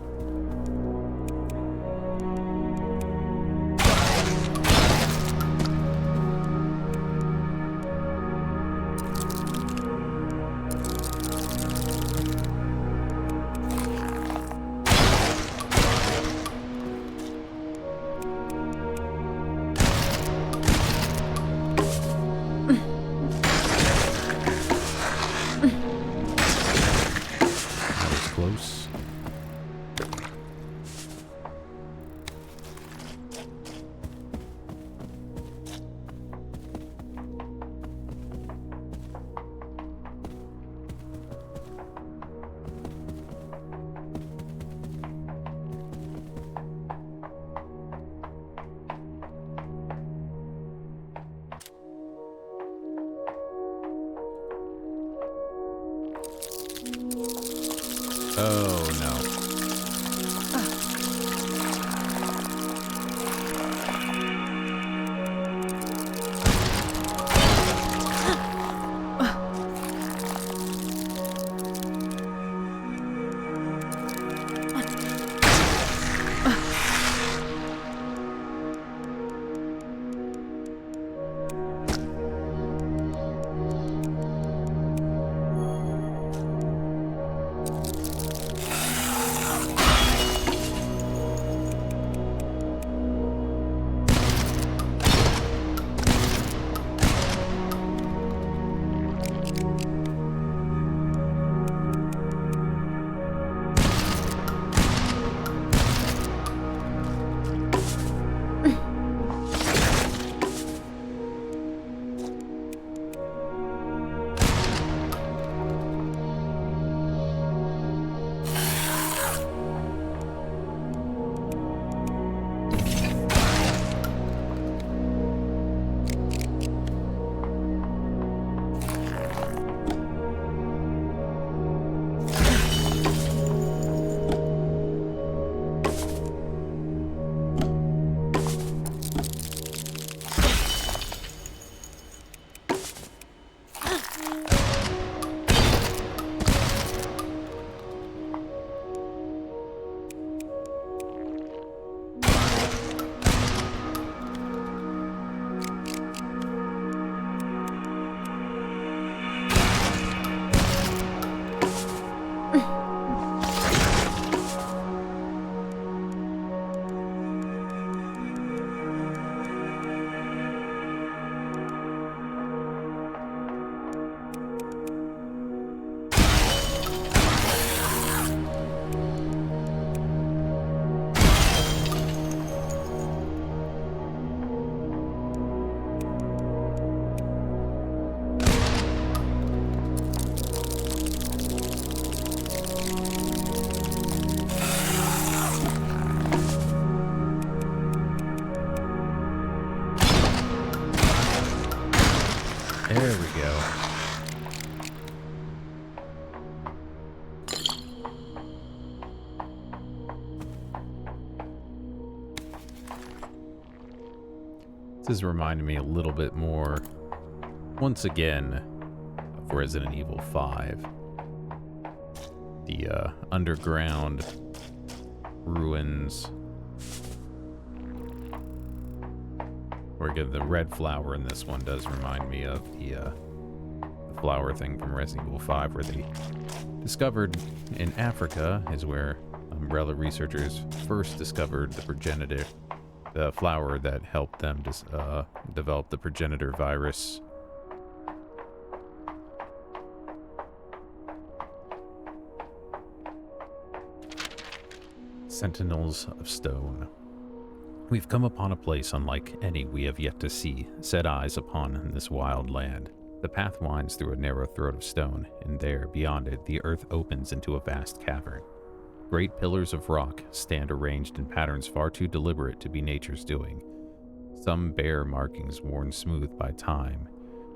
Close. Oh no. There we go. This is reminding me a little bit more, once again, of Resident Evil 5. The underground ruins. Where again, the red flower in this one does remind me of the flower thing from Resident Evil 5, where they discovered in Africa is where Umbrella researchers first discovered the progenitor, the flower that helped them develop the progenitor virus. Sentinels of Stone. We've come upon a place unlike any we have yet to see, set eyes upon in this wild land. The path winds through a narrow throat of stone, and there, beyond it, the earth opens into a vast cavern. Great pillars of rock stand arranged in patterns far too deliberate to be nature's doing. Some bear markings worn smooth by time,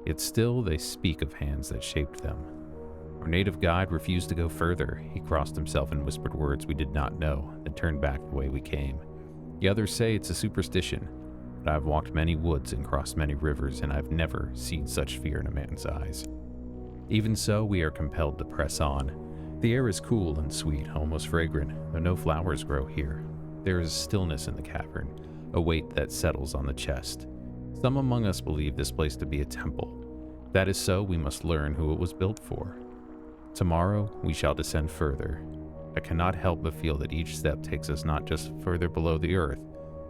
yet still they speak of hands that shaped them. Our native guide refused to go further. He crossed himself and whispered words we did not know, then turned back the way we came. The others say it's a superstition, but I've walked many woods and crossed many rivers, and I've never seen such fear in a man's eyes. Even so, we are compelled to press on. The air is cool and sweet, almost fragrant, though no flowers grow here. There is stillness in the cavern, a weight that settles on the chest. Some among us believe this place to be a temple. If that is so, we must learn who it was built for. Tomorrow, we shall descend further. I cannot help but feel that each step takes us not just further below the earth,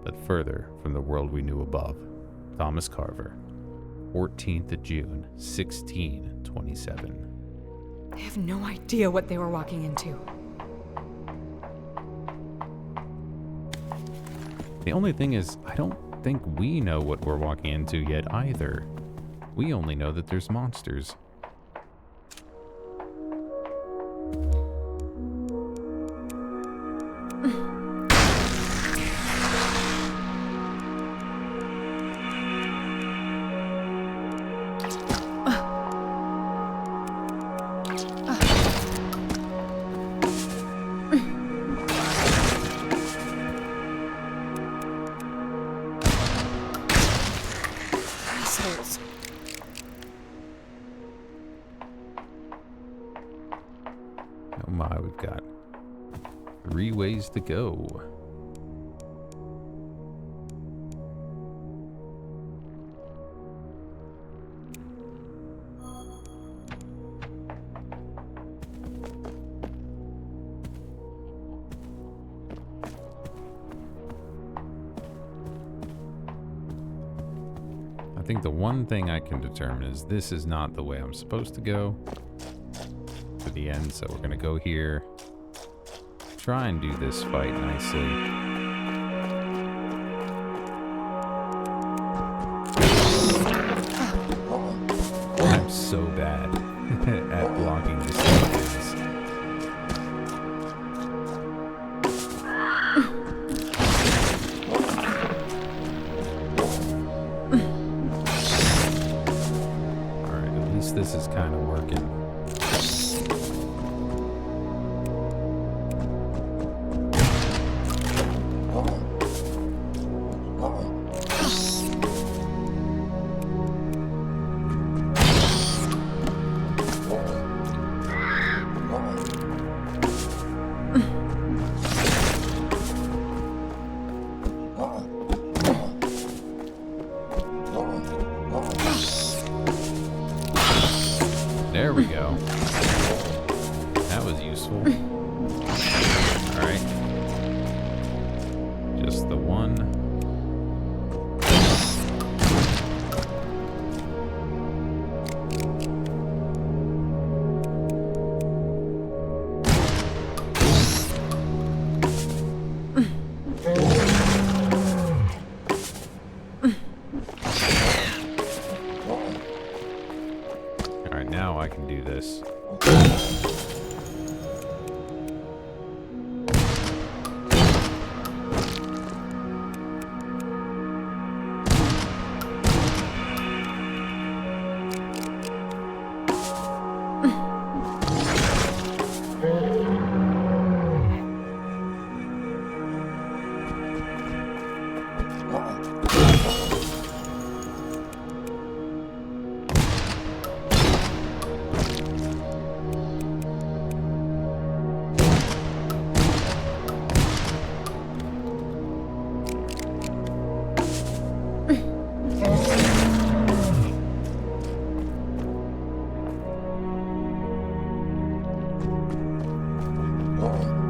but further from the world we knew above. Thomas Carver, 14th of June, 1627. I have no idea what they were walking into. The only thing is, I don't think we know what we're walking into yet either. We only know that there's monsters. Oh my, we've got 3 ways to go. I think the one thing I can determine is this is not the way I'm supposed to go to the end, so we're gonna go here, try and do this fight nicely. I'm so bad at blocking this weapons. This is kind of working. There we go. That was useful. Alright. Just the one. Alright, now I can do this.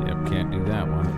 Yep, can't do that one.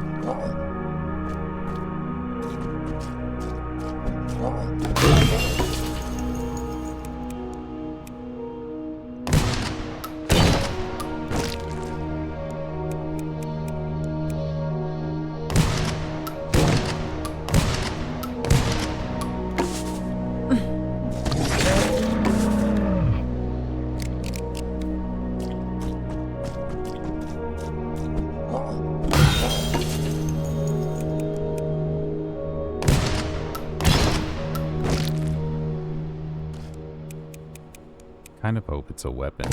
Kind of hope it's a weapon.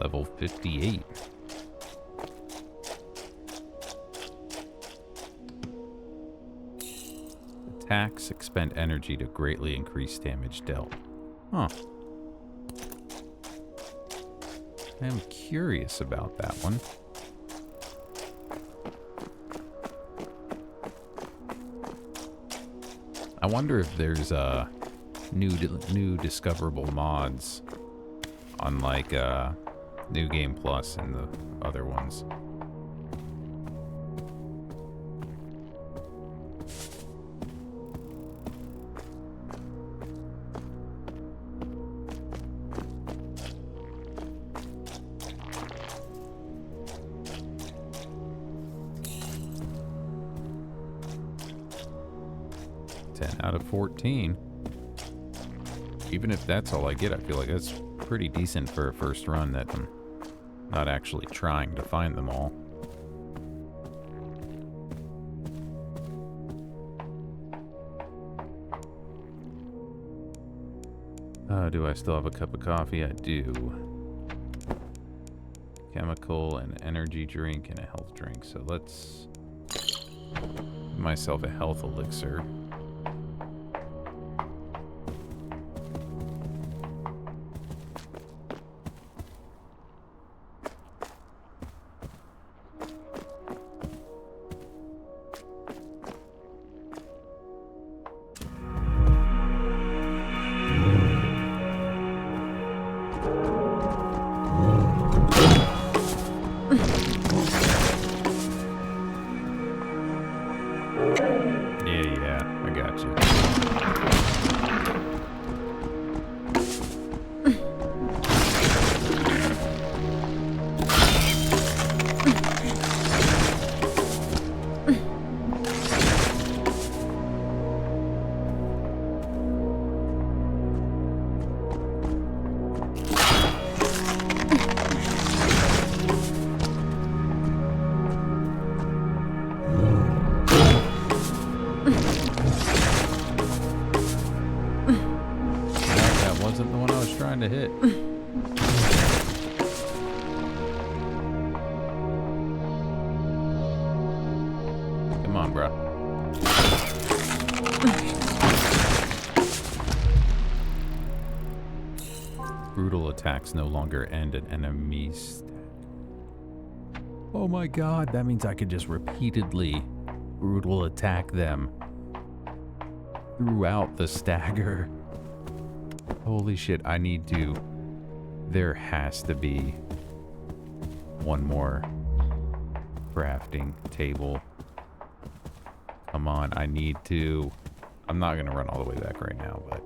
Level 58. Attacks expend energy to greatly increase damage dealt. Huh. I'm curious about that one. I wonder if there's new discoverable mods on like New Game Plus and the other ones. Out of 14. Even if that's all I get, I feel like that's pretty decent for a first run that I'm not actually trying to find them all. Do I still have a cup of coffee? I do. Chemical, an energy drink, and a health drink. So let's give myself a health elixir. To hit. Come on, bro. Brutal attacks no longer end an enemy's stack. Oh my god, that means I could just repeatedly brutal attack them throughout the stagger. Holy shit, I need to... There has to be one more crafting table. Come on, I need to... I'm not going to run all the way back right now, but...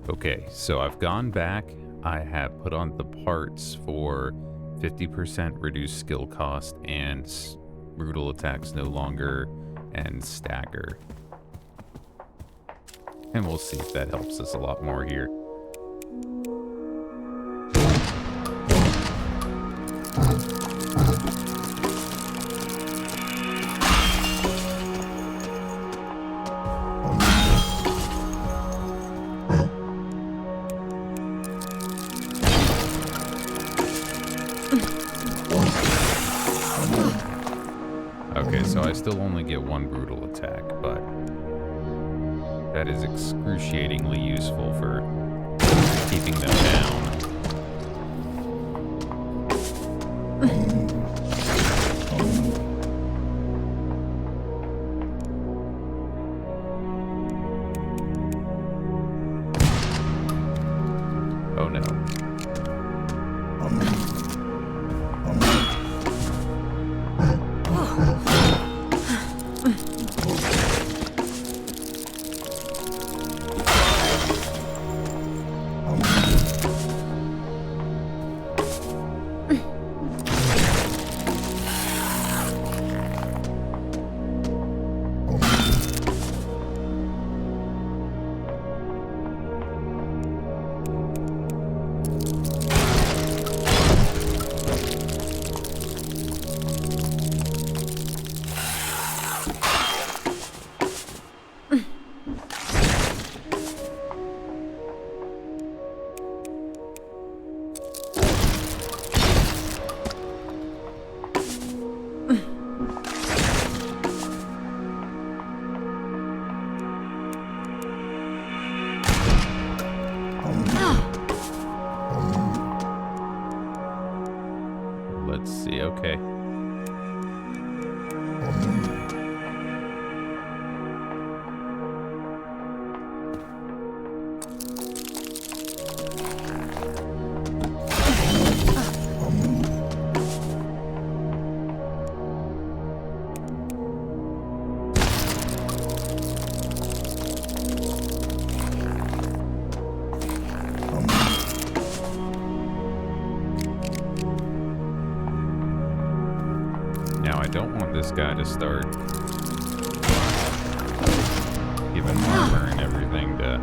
Okay, so I've gone back. I have put on the parts for 50% reduced skill cost and brutal attacks no longer and stagger. And we'll see if that helps us a lot more here. Okay, so I still only get one brutal attack, but that is excruciatingly useful for keeping them down. Oh no. okay. Now, I don't want this guy to start giving armor and everything to...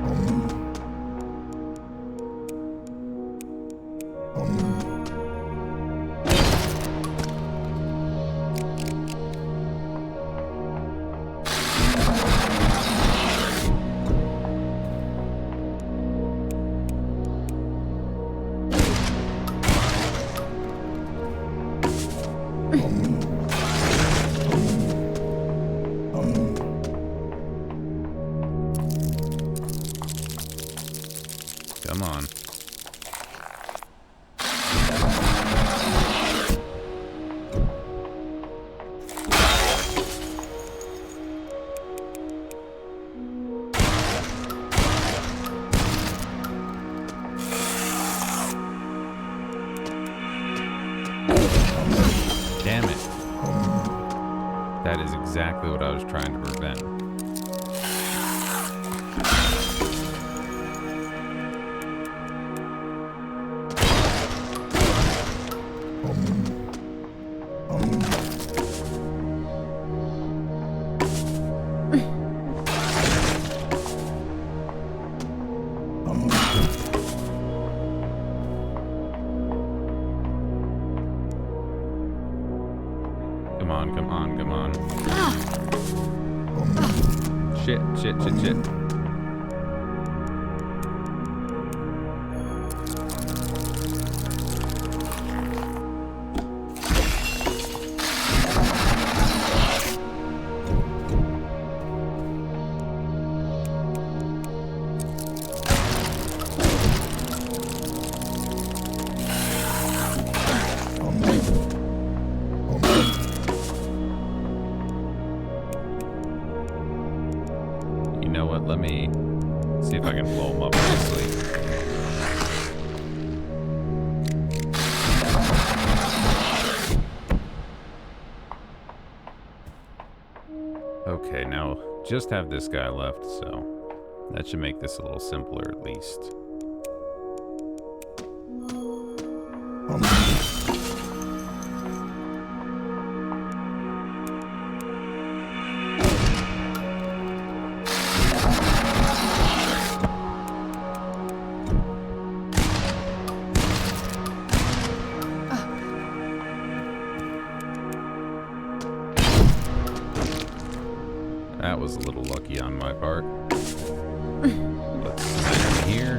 Come on. Damn it. That is exactly what I was trying to prevent. Come on, come on, come on. Shit, shit, shit, shit. You know what? Let me see if I can blow him up nicely. Okay, now just have this guy left, so that should make this a little simpler at least. That was a little lucky on my part. Let's smash in here.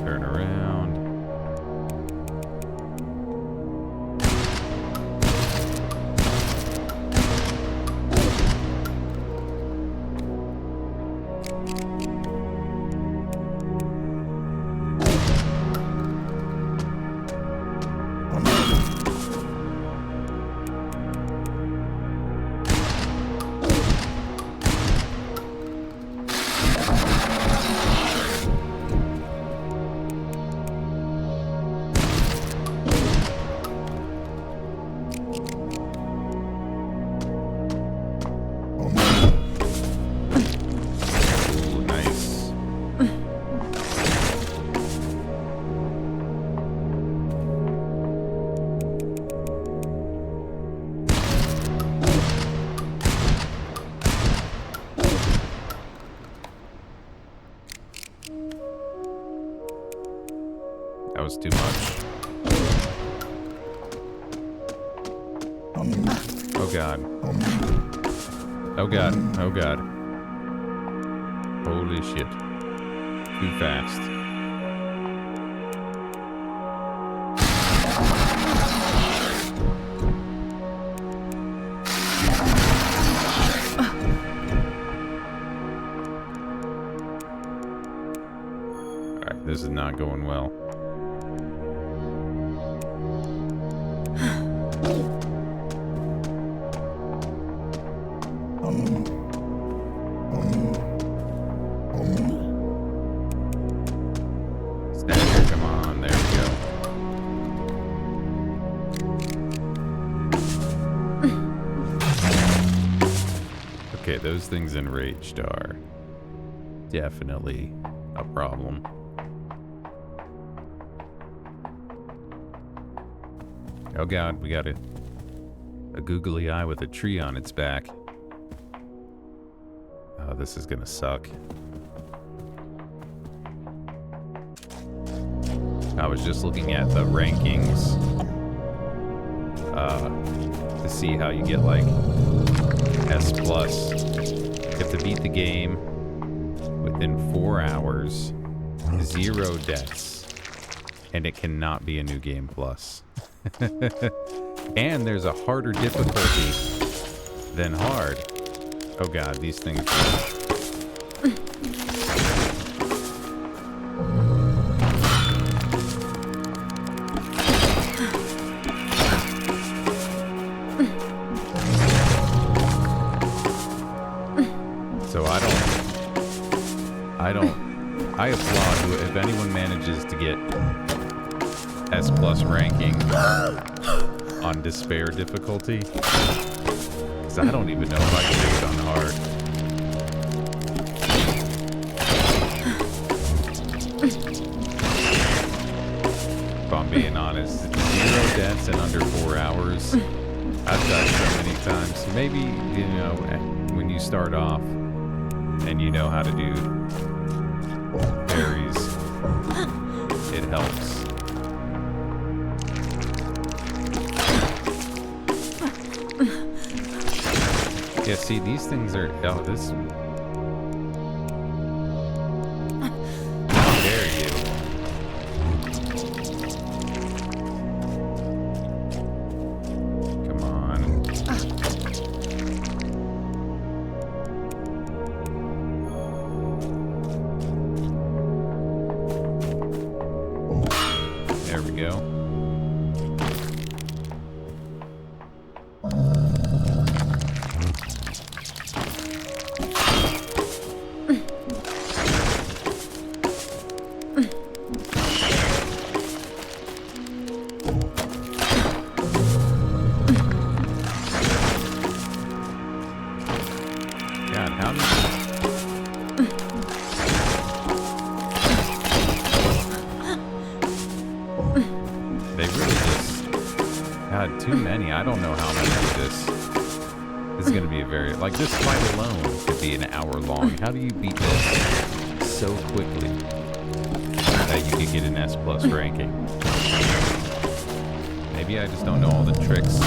Turn around. That was too much. Oh god. Oh god. Oh god. Holy shit. Too fast. Alright, this is not going well. Okay, those things enraged are definitely a problem. Oh god, we got a googly eye with a tree on its back. Oh, this is gonna suck. I was just looking at the rankings to see how you get like S+. You have to beat the game within 4 hours, 0 deaths, and it cannot be a new game plus. And there's a harder difficulty than hard. Oh god, these things. So I applaud if anyone manages to get S+ ranking on despair difficulty. Because I don't even know if I can do it on hard. If I'm being honest, 0 deaths in under 4 hours. I've died so many times. Maybe, you know, when you start off and you know how to do parries, it helps. Yeah, see, these things are... Oh, this... How dare you? Come on. There we go. Too many. I don't know how many this is going to be a very... Like, this fight alone could be an hour long. How do you beat this so quickly that you could get an S+ ranking? Maybe I just don't know all the tricks.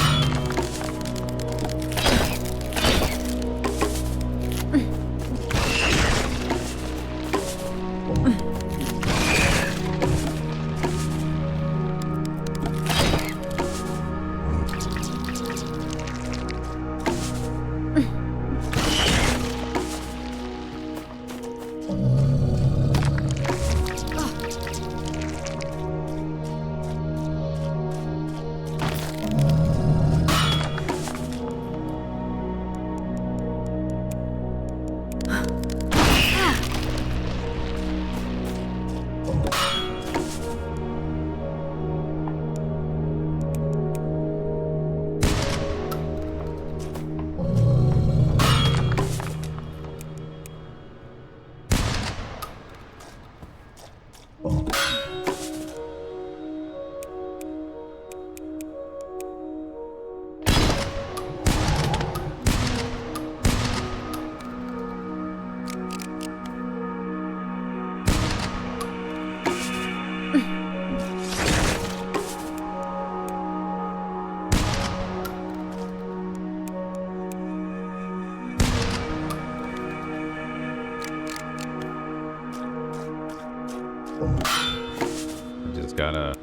Just gotta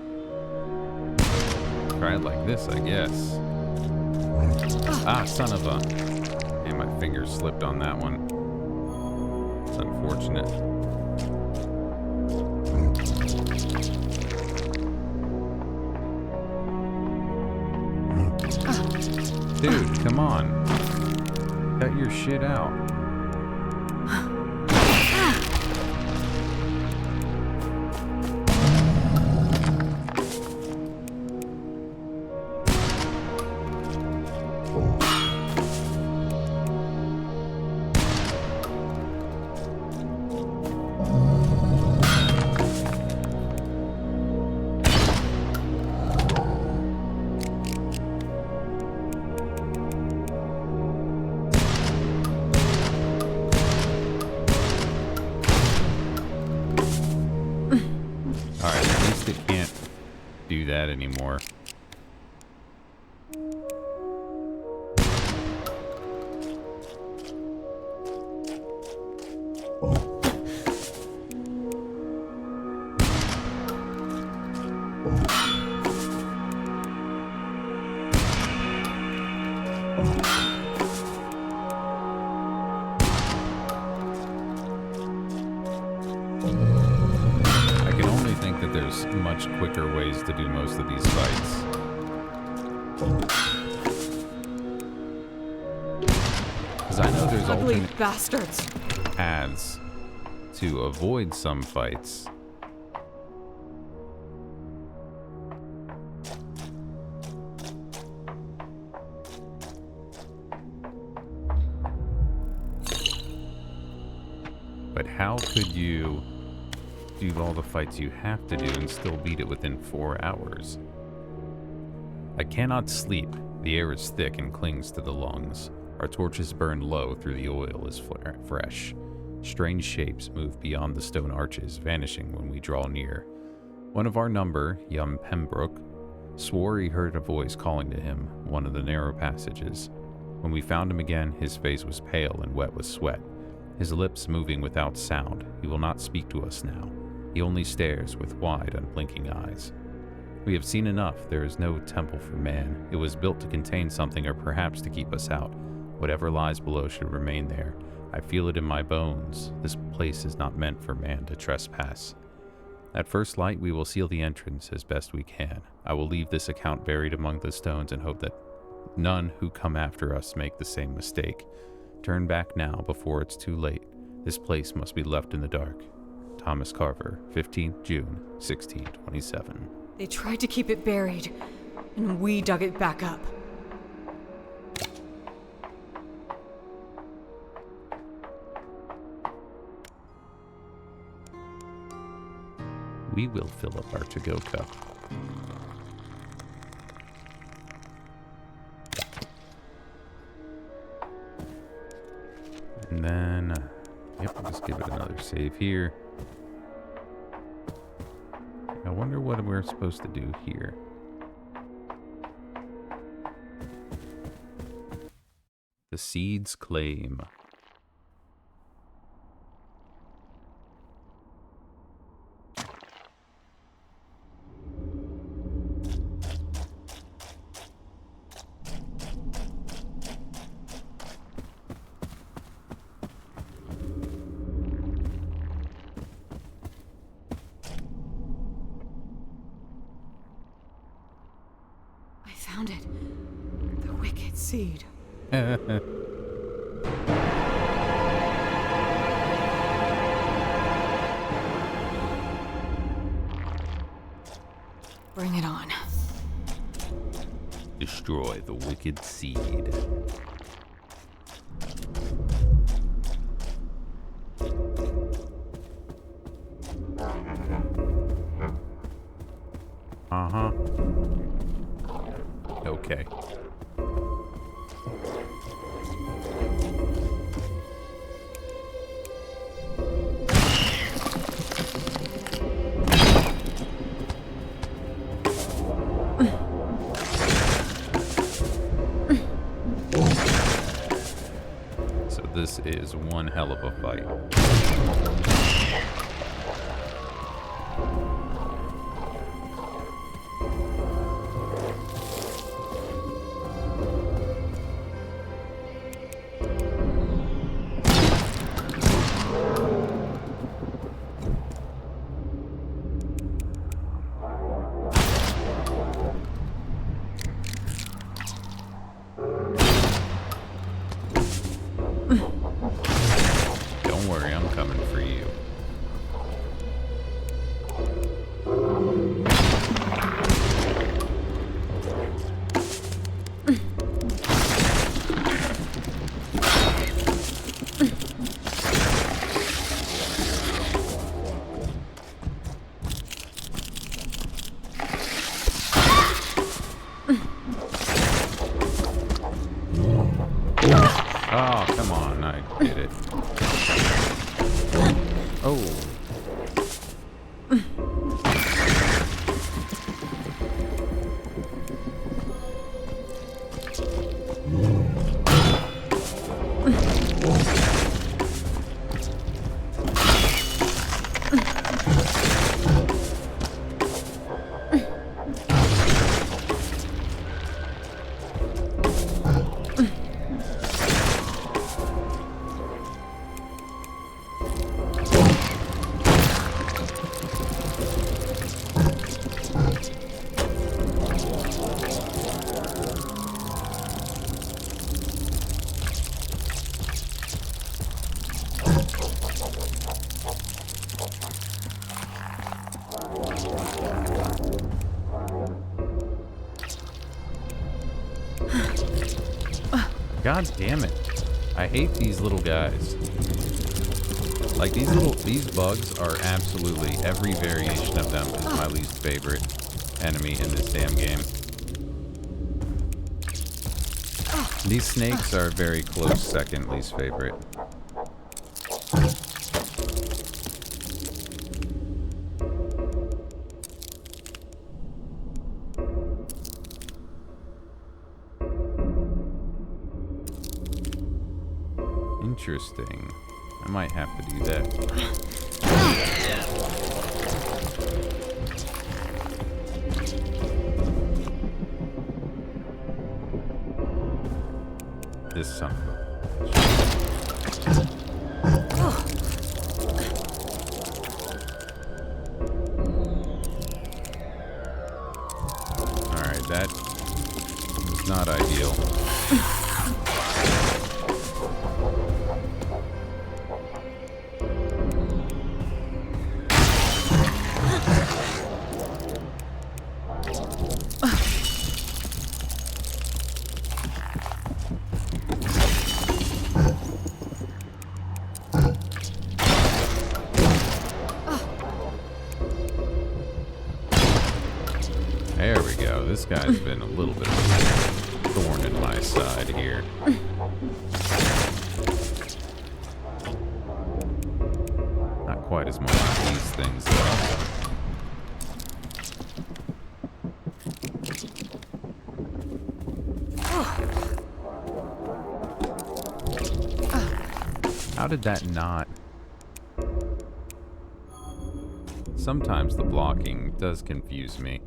try it like this, I guess. Ah, son of a... And my finger slipped on that one. It's unfortunate. Dude, come on. Cut your shit out. it can't do that anymore. There's much quicker ways to do most of these fights. Because I know there's ugly alternate bastards paths to avoid some fights. But how could you do all the fights you have to do and still beat it within 4 hours? I cannot sleep. The air is thick and clings to the lungs. Our torches burn low through the oil is fresh. Strange shapes move beyond the stone arches, vanishing when we draw near. One of our number, young Pembroke, swore he heard a voice calling to him, one of the narrow passages. When we found him again, his face was pale and wet with sweat, his lips moving without sound. He will not speak to us now. He only stares with wide, unblinking eyes. We have seen enough. There is no temple for man. It was built to contain something, or perhaps to keep us out. Whatever lies below should remain there. I feel it in my bones. This place is not meant for man to trespass. At first light, we will seal the entrance as best we can. I will leave this account buried among the stones and hope that none who come after us make the same mistake. Turn back now before it's too late. This place must be left in the dark. Thomas Carver, 15th June, 1627. They tried to keep it buried, and we dug it back up. We will fill up our to-go cup. And then, yep, we'll just give it another save here. I wonder what we're supposed to do here. The Seed's Claim. Found it. The wicked seed. Bring it on. Destroy the wicked seed. Uh-huh. Okay. So this is one hell of a fight. Don't worry, I'm coming for you. God damn it. I hate these little guys. Like, these bugs are absolutely, every variation of them is my least favorite enemy in this damn game. These snakes are a very close second least favorite. Interesting. I might have to do that. This son of a... Alright, that is not ideal. There we go. This guy's been a little bit of a thorn in my side here. Not quite as much as these things, though. How did that not? Sometimes the blocking does confuse me.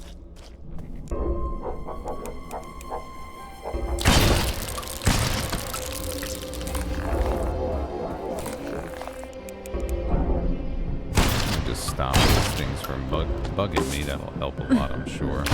Just stop these things from bugging me. That'll help a lot, I'm sure.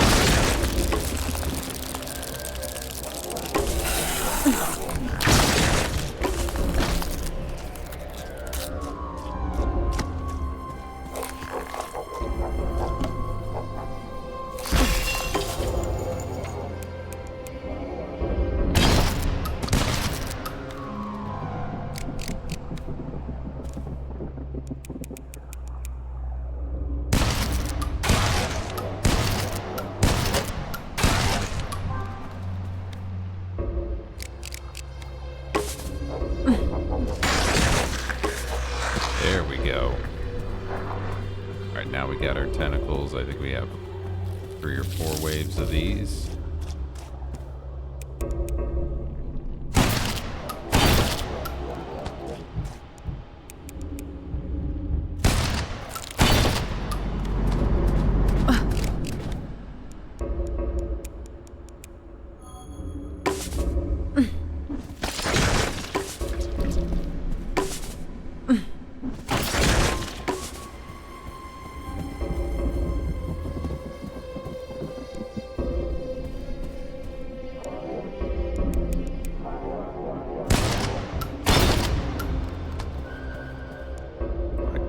There we go. Alright, now we got our tentacles. I think we have 3 or 4 waves of these.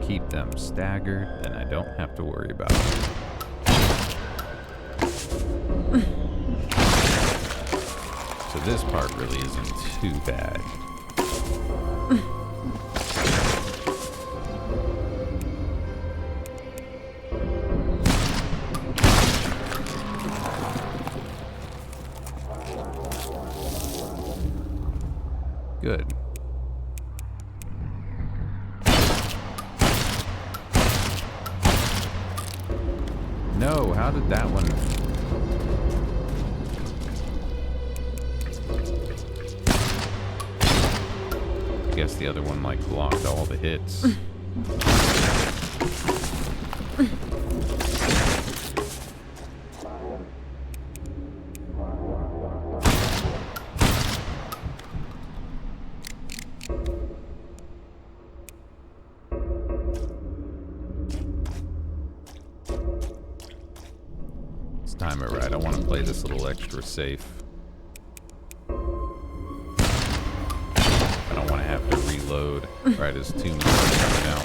Keep them staggered, then I don't have to worry about it. So this part really isn't too bad. Good. No, how did that one... I guess the other one, like, blocked all the hits. Time it right. I want to play this a little extra safe. I don't want to have to reload right as 2 minutes coming out.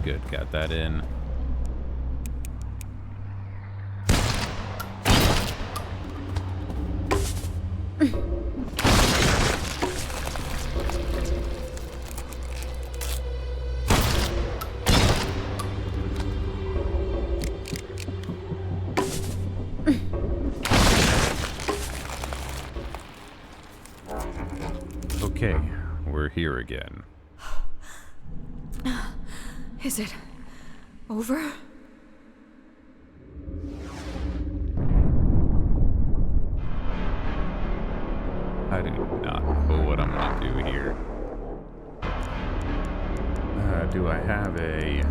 good. Got that in. Okay, we're here again. Is it over? I do not know what I'm gonna do here. Do I have a...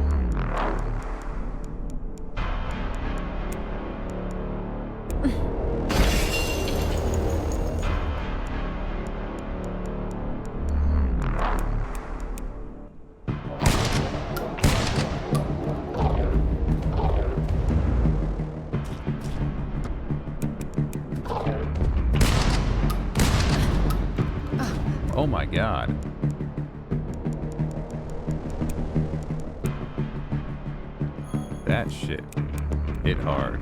Oh my god. That shit hit hard.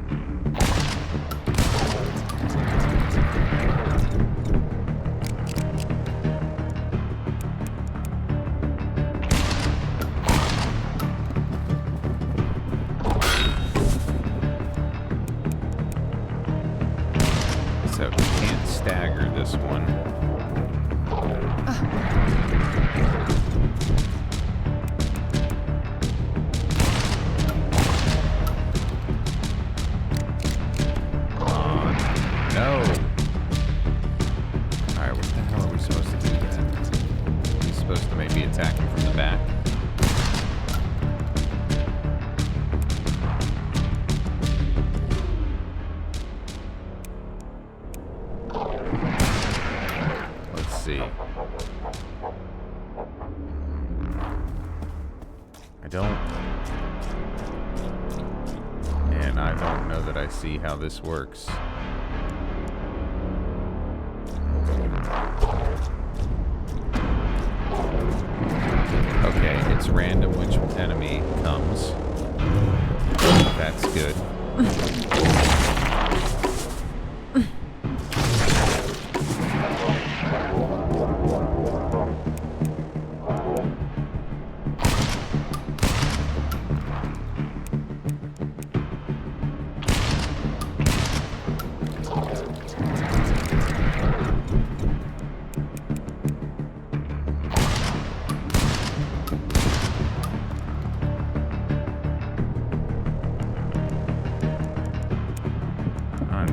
So can't stagger this one. No. Alright, what the hell are we supposed to do then? He's supposed to maybe attack him from the back. Let's see. I don't know that I see how this works. Okay, it's random which enemy comes. That's good.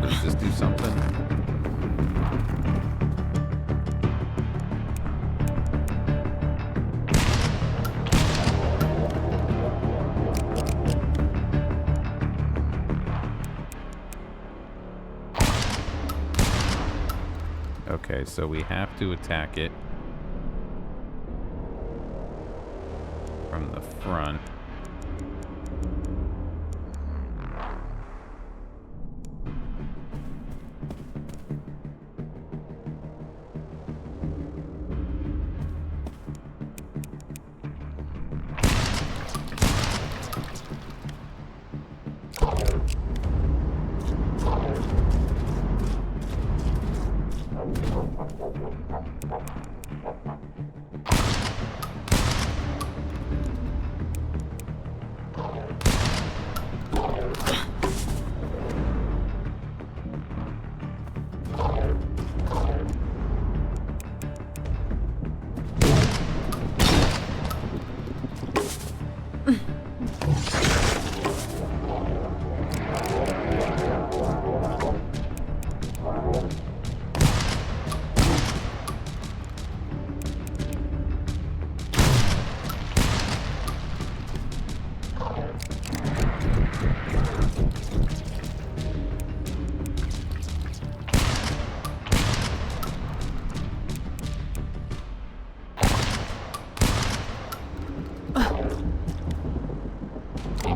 Does this do something? Okay, so we have to attack it from the front.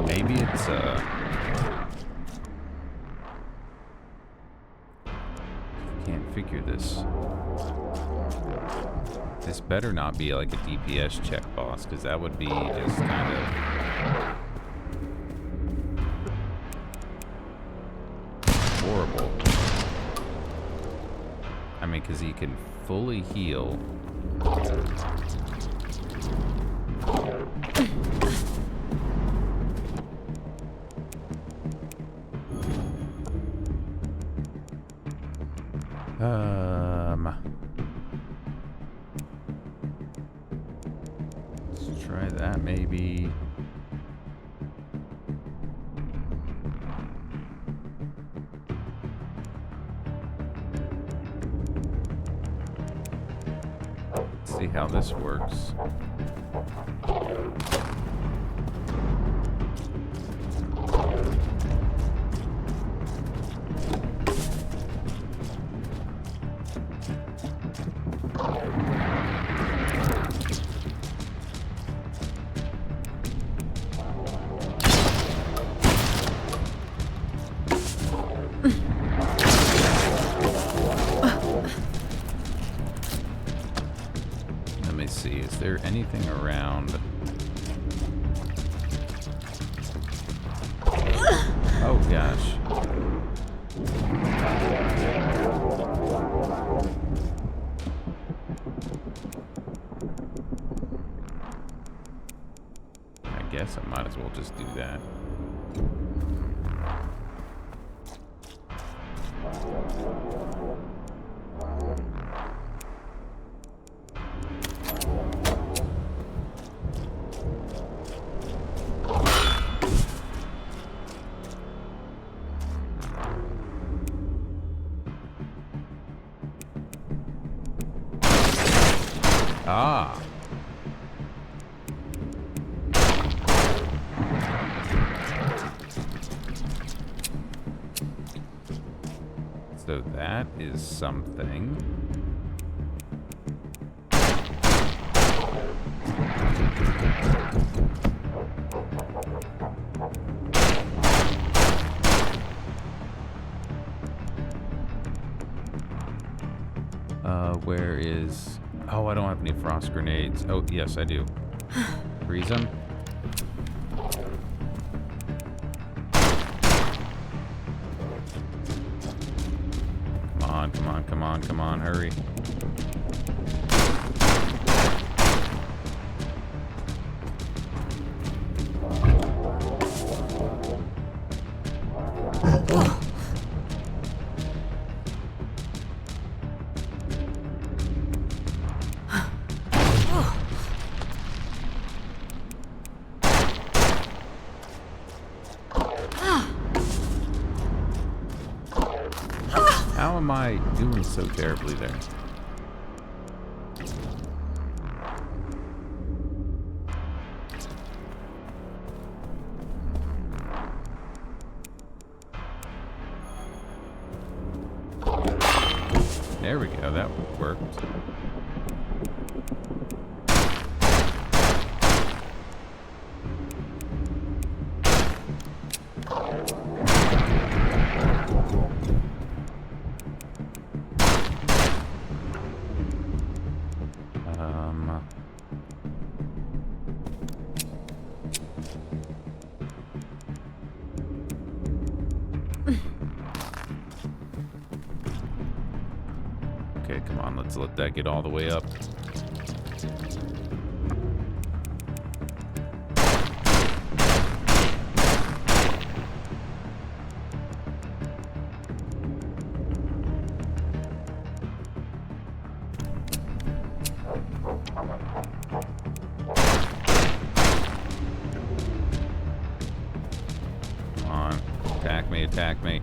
Maybe it's can't figure this better not be like a DPS check boss, because that would be just kind of horrible. I mean, because he can fully heal. Let's try that maybe. Let's see how this works. Is there anything around? Oh gosh. I guess I might as well just do that. Ah. So that is something. Where is... Oh, I don't have any frost grenades. Oh, yes, I do. Freeze them. Come on, come on, come on, come on, hurry. How am I doing so terribly there? There we go, that worked. Okay, come on, let's let that get all the way up. Come on, attack me, attack me.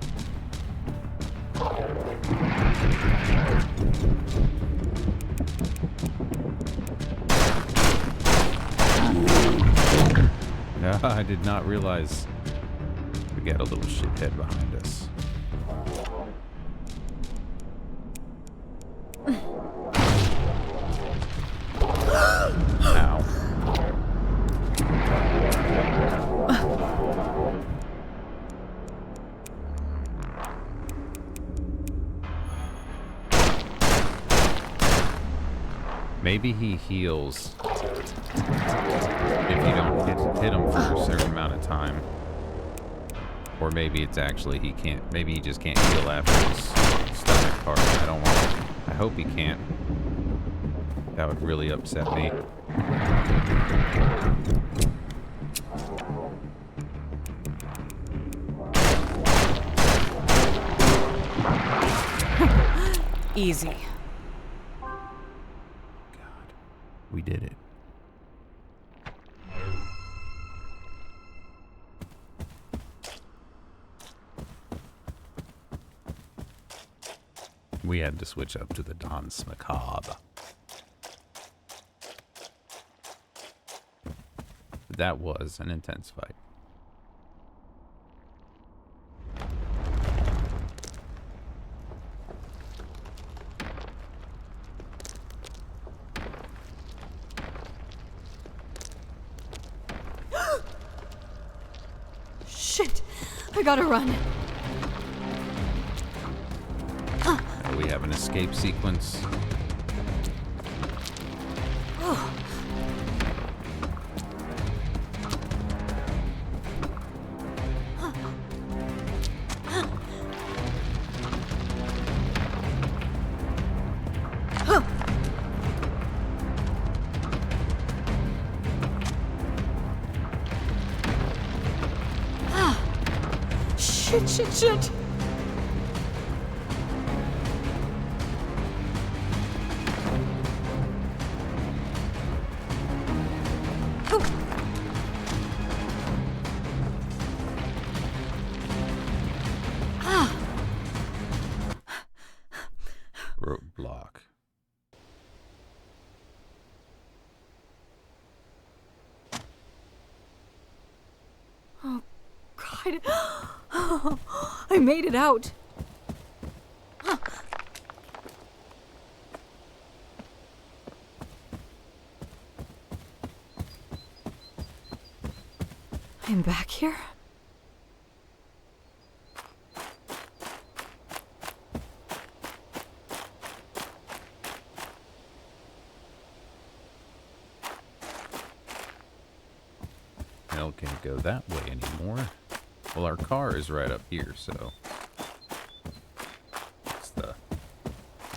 No, I did not realize we got a little shithead behind us. Ow. Maybe he heals if you don't hit him for a certain amount of time. Or maybe it's actually he can't. Maybe he just can't heal after his stomach part. I don't want to. I hope he can't. That would really upset me. Easy. God, we did it. We had to switch up to the Danse Macabre. That was an intense fight. Shit! I gotta run. We have an escape sequence. Oh. Shit. Roadblock. Oh, God. I made it out. I'm back here. Hell, can't go that way anymore. Well, our car is right up here, so it's the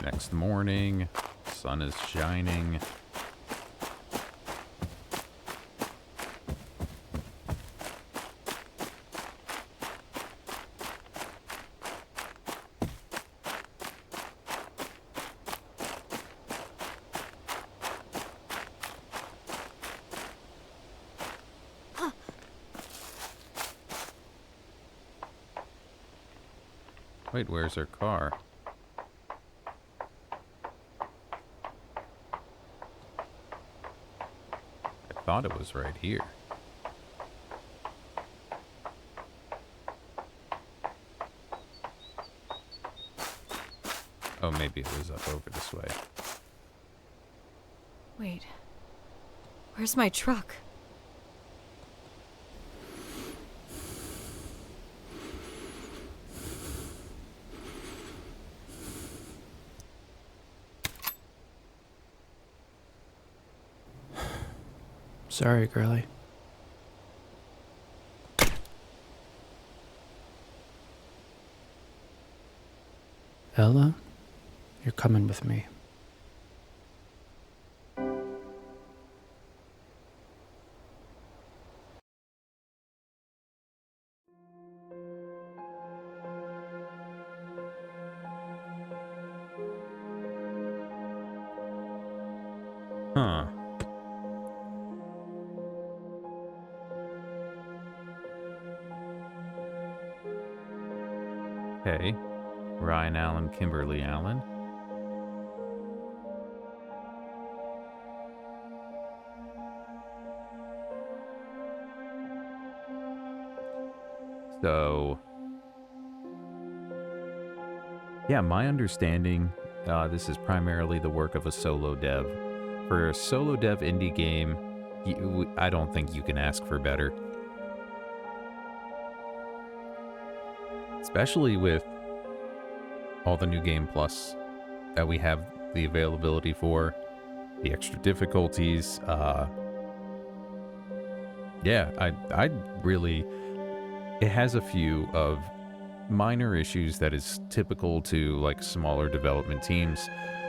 next morning. Sun is shining. Wait, where's her car? I thought it was right here. Oh, maybe it was up over this way. Wait. Where's my truck? Sorry, girlie. Ella, you're coming with me. Huh. Okay. Ryan Allen, Kimberly Allen. So, yeah, my understanding, this is primarily the work of a solo dev. For a solo dev indie game, I don't think you can ask for better. Especially with all the new Game Plus that we have the availability for. the extra difficulties. Yeah, I really, it has a few of minor issues that is typical to like smaller development teams.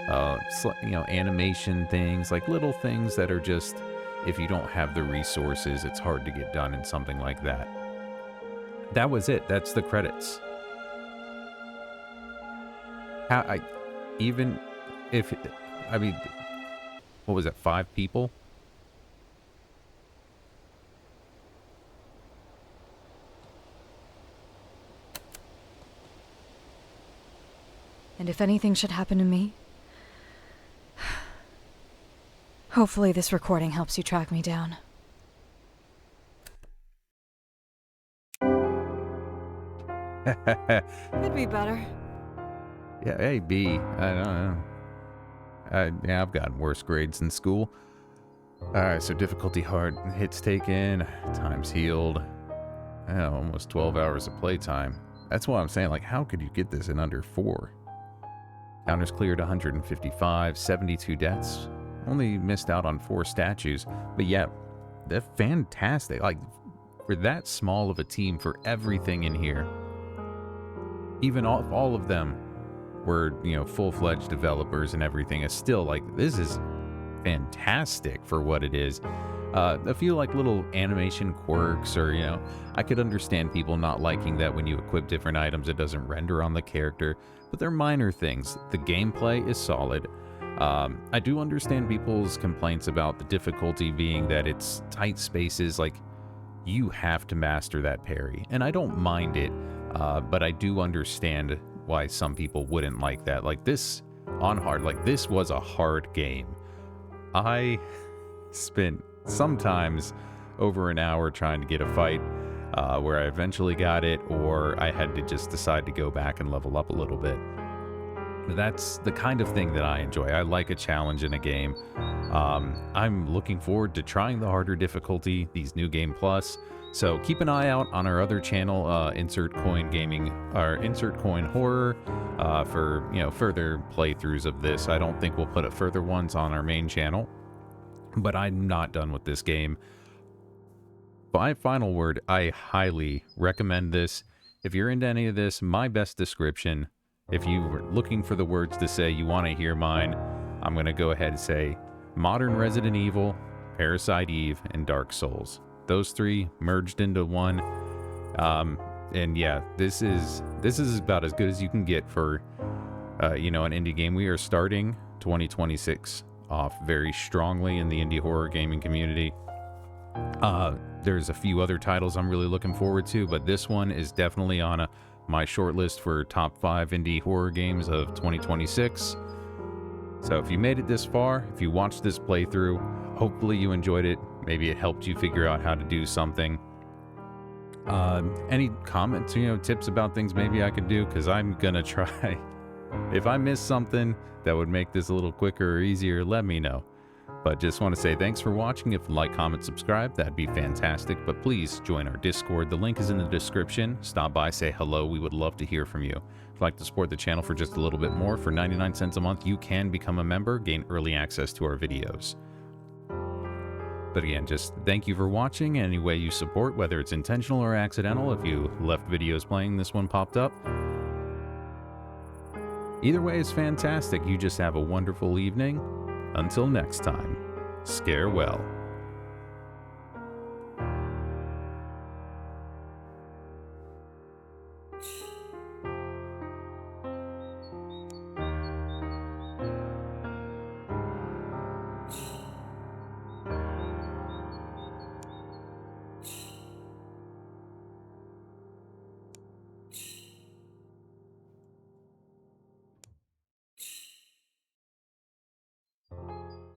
Animation things, like little things that are just, if you don't have the resources, it's hard to get done in something like that. That was it. That's the credits. How I, even if, I mean, what was it, 5 people? And if anything should happen to me, hopefully this recording helps you track me down. Could be better. Yeah, hey, B. I don't know. Yeah, I've gotten worse grades in school. Alright, so difficulty hard, hits taken, times healed. Oh, almost 12 hours of playtime. That's what I'm saying, like, how could you get this in under 4? Counters cleared 155, 72 deaths. Only missed out on 4 statues. But yeah, they're fantastic. Like, for that small of a team, for everything in here. Even all of them were, full-fledged developers and everything. It's still, like, this is fantastic for what it is. A few, like, little animation quirks or, I could understand people not liking that when you equip different items, it doesn't render on the character. But they're minor things. The gameplay is solid. I do understand people's complaints about the difficulty being that it's tight spaces. Like, you have to master that parry. And I don't mind it, but I do understand why some people wouldn't like that. Like, this on hard, like, this was a hard game. I spent sometimes over an hour trying to get a fight where I eventually got it, or I had to just decide to go back and level up a little bit. That's the kind of thing that I enjoy. I like a challenge in a game. I'm looking forward to trying the harder difficulty, these New Game Plus. So keep an eye out on our other channel, Insert Coin Gaming, or Insert Coin Horror, for further playthroughs of this. I don't think we'll put further ones on our main channel, but I'm not done with this game. My final word, I highly recommend this. If you're into any of this, my best description, if you were looking for the words to say, you want to hear mine, I'm going to go ahead and say Modern Resident Evil, Parasite Eve, and Dark Souls. Those 3 merged into one. And yeah, this is about as good as you can get for, an indie game. We are starting 2026 off very strongly in the indie horror gaming community. There's a few other titles I'm really looking forward to, but this one is definitely on my short list for top 5 indie horror games of 2026. So if you made it this far, if you watched this playthrough, hopefully you enjoyed it. Maybe it helped you figure out how to do something. Any comments, tips about things maybe I could do, because I'm gonna try. If I missed something that would make this a little quicker or easier, let me know. But just want to say thanks for watching. If you like, comment, subscribe, that'd be fantastic. But please join our Discord. The link is in the description. Stop by, say hello. We would love to hear from you. If you'd like to support the channel for just a little bit more, for 99 cents a month, you can become a member, gain early access to our videos. But again, just thank you for watching. Any way you support, whether it's intentional or accidental, if you left videos playing, this one popped up. Either way is fantastic. You just have a wonderful evening. Until next time, scare well.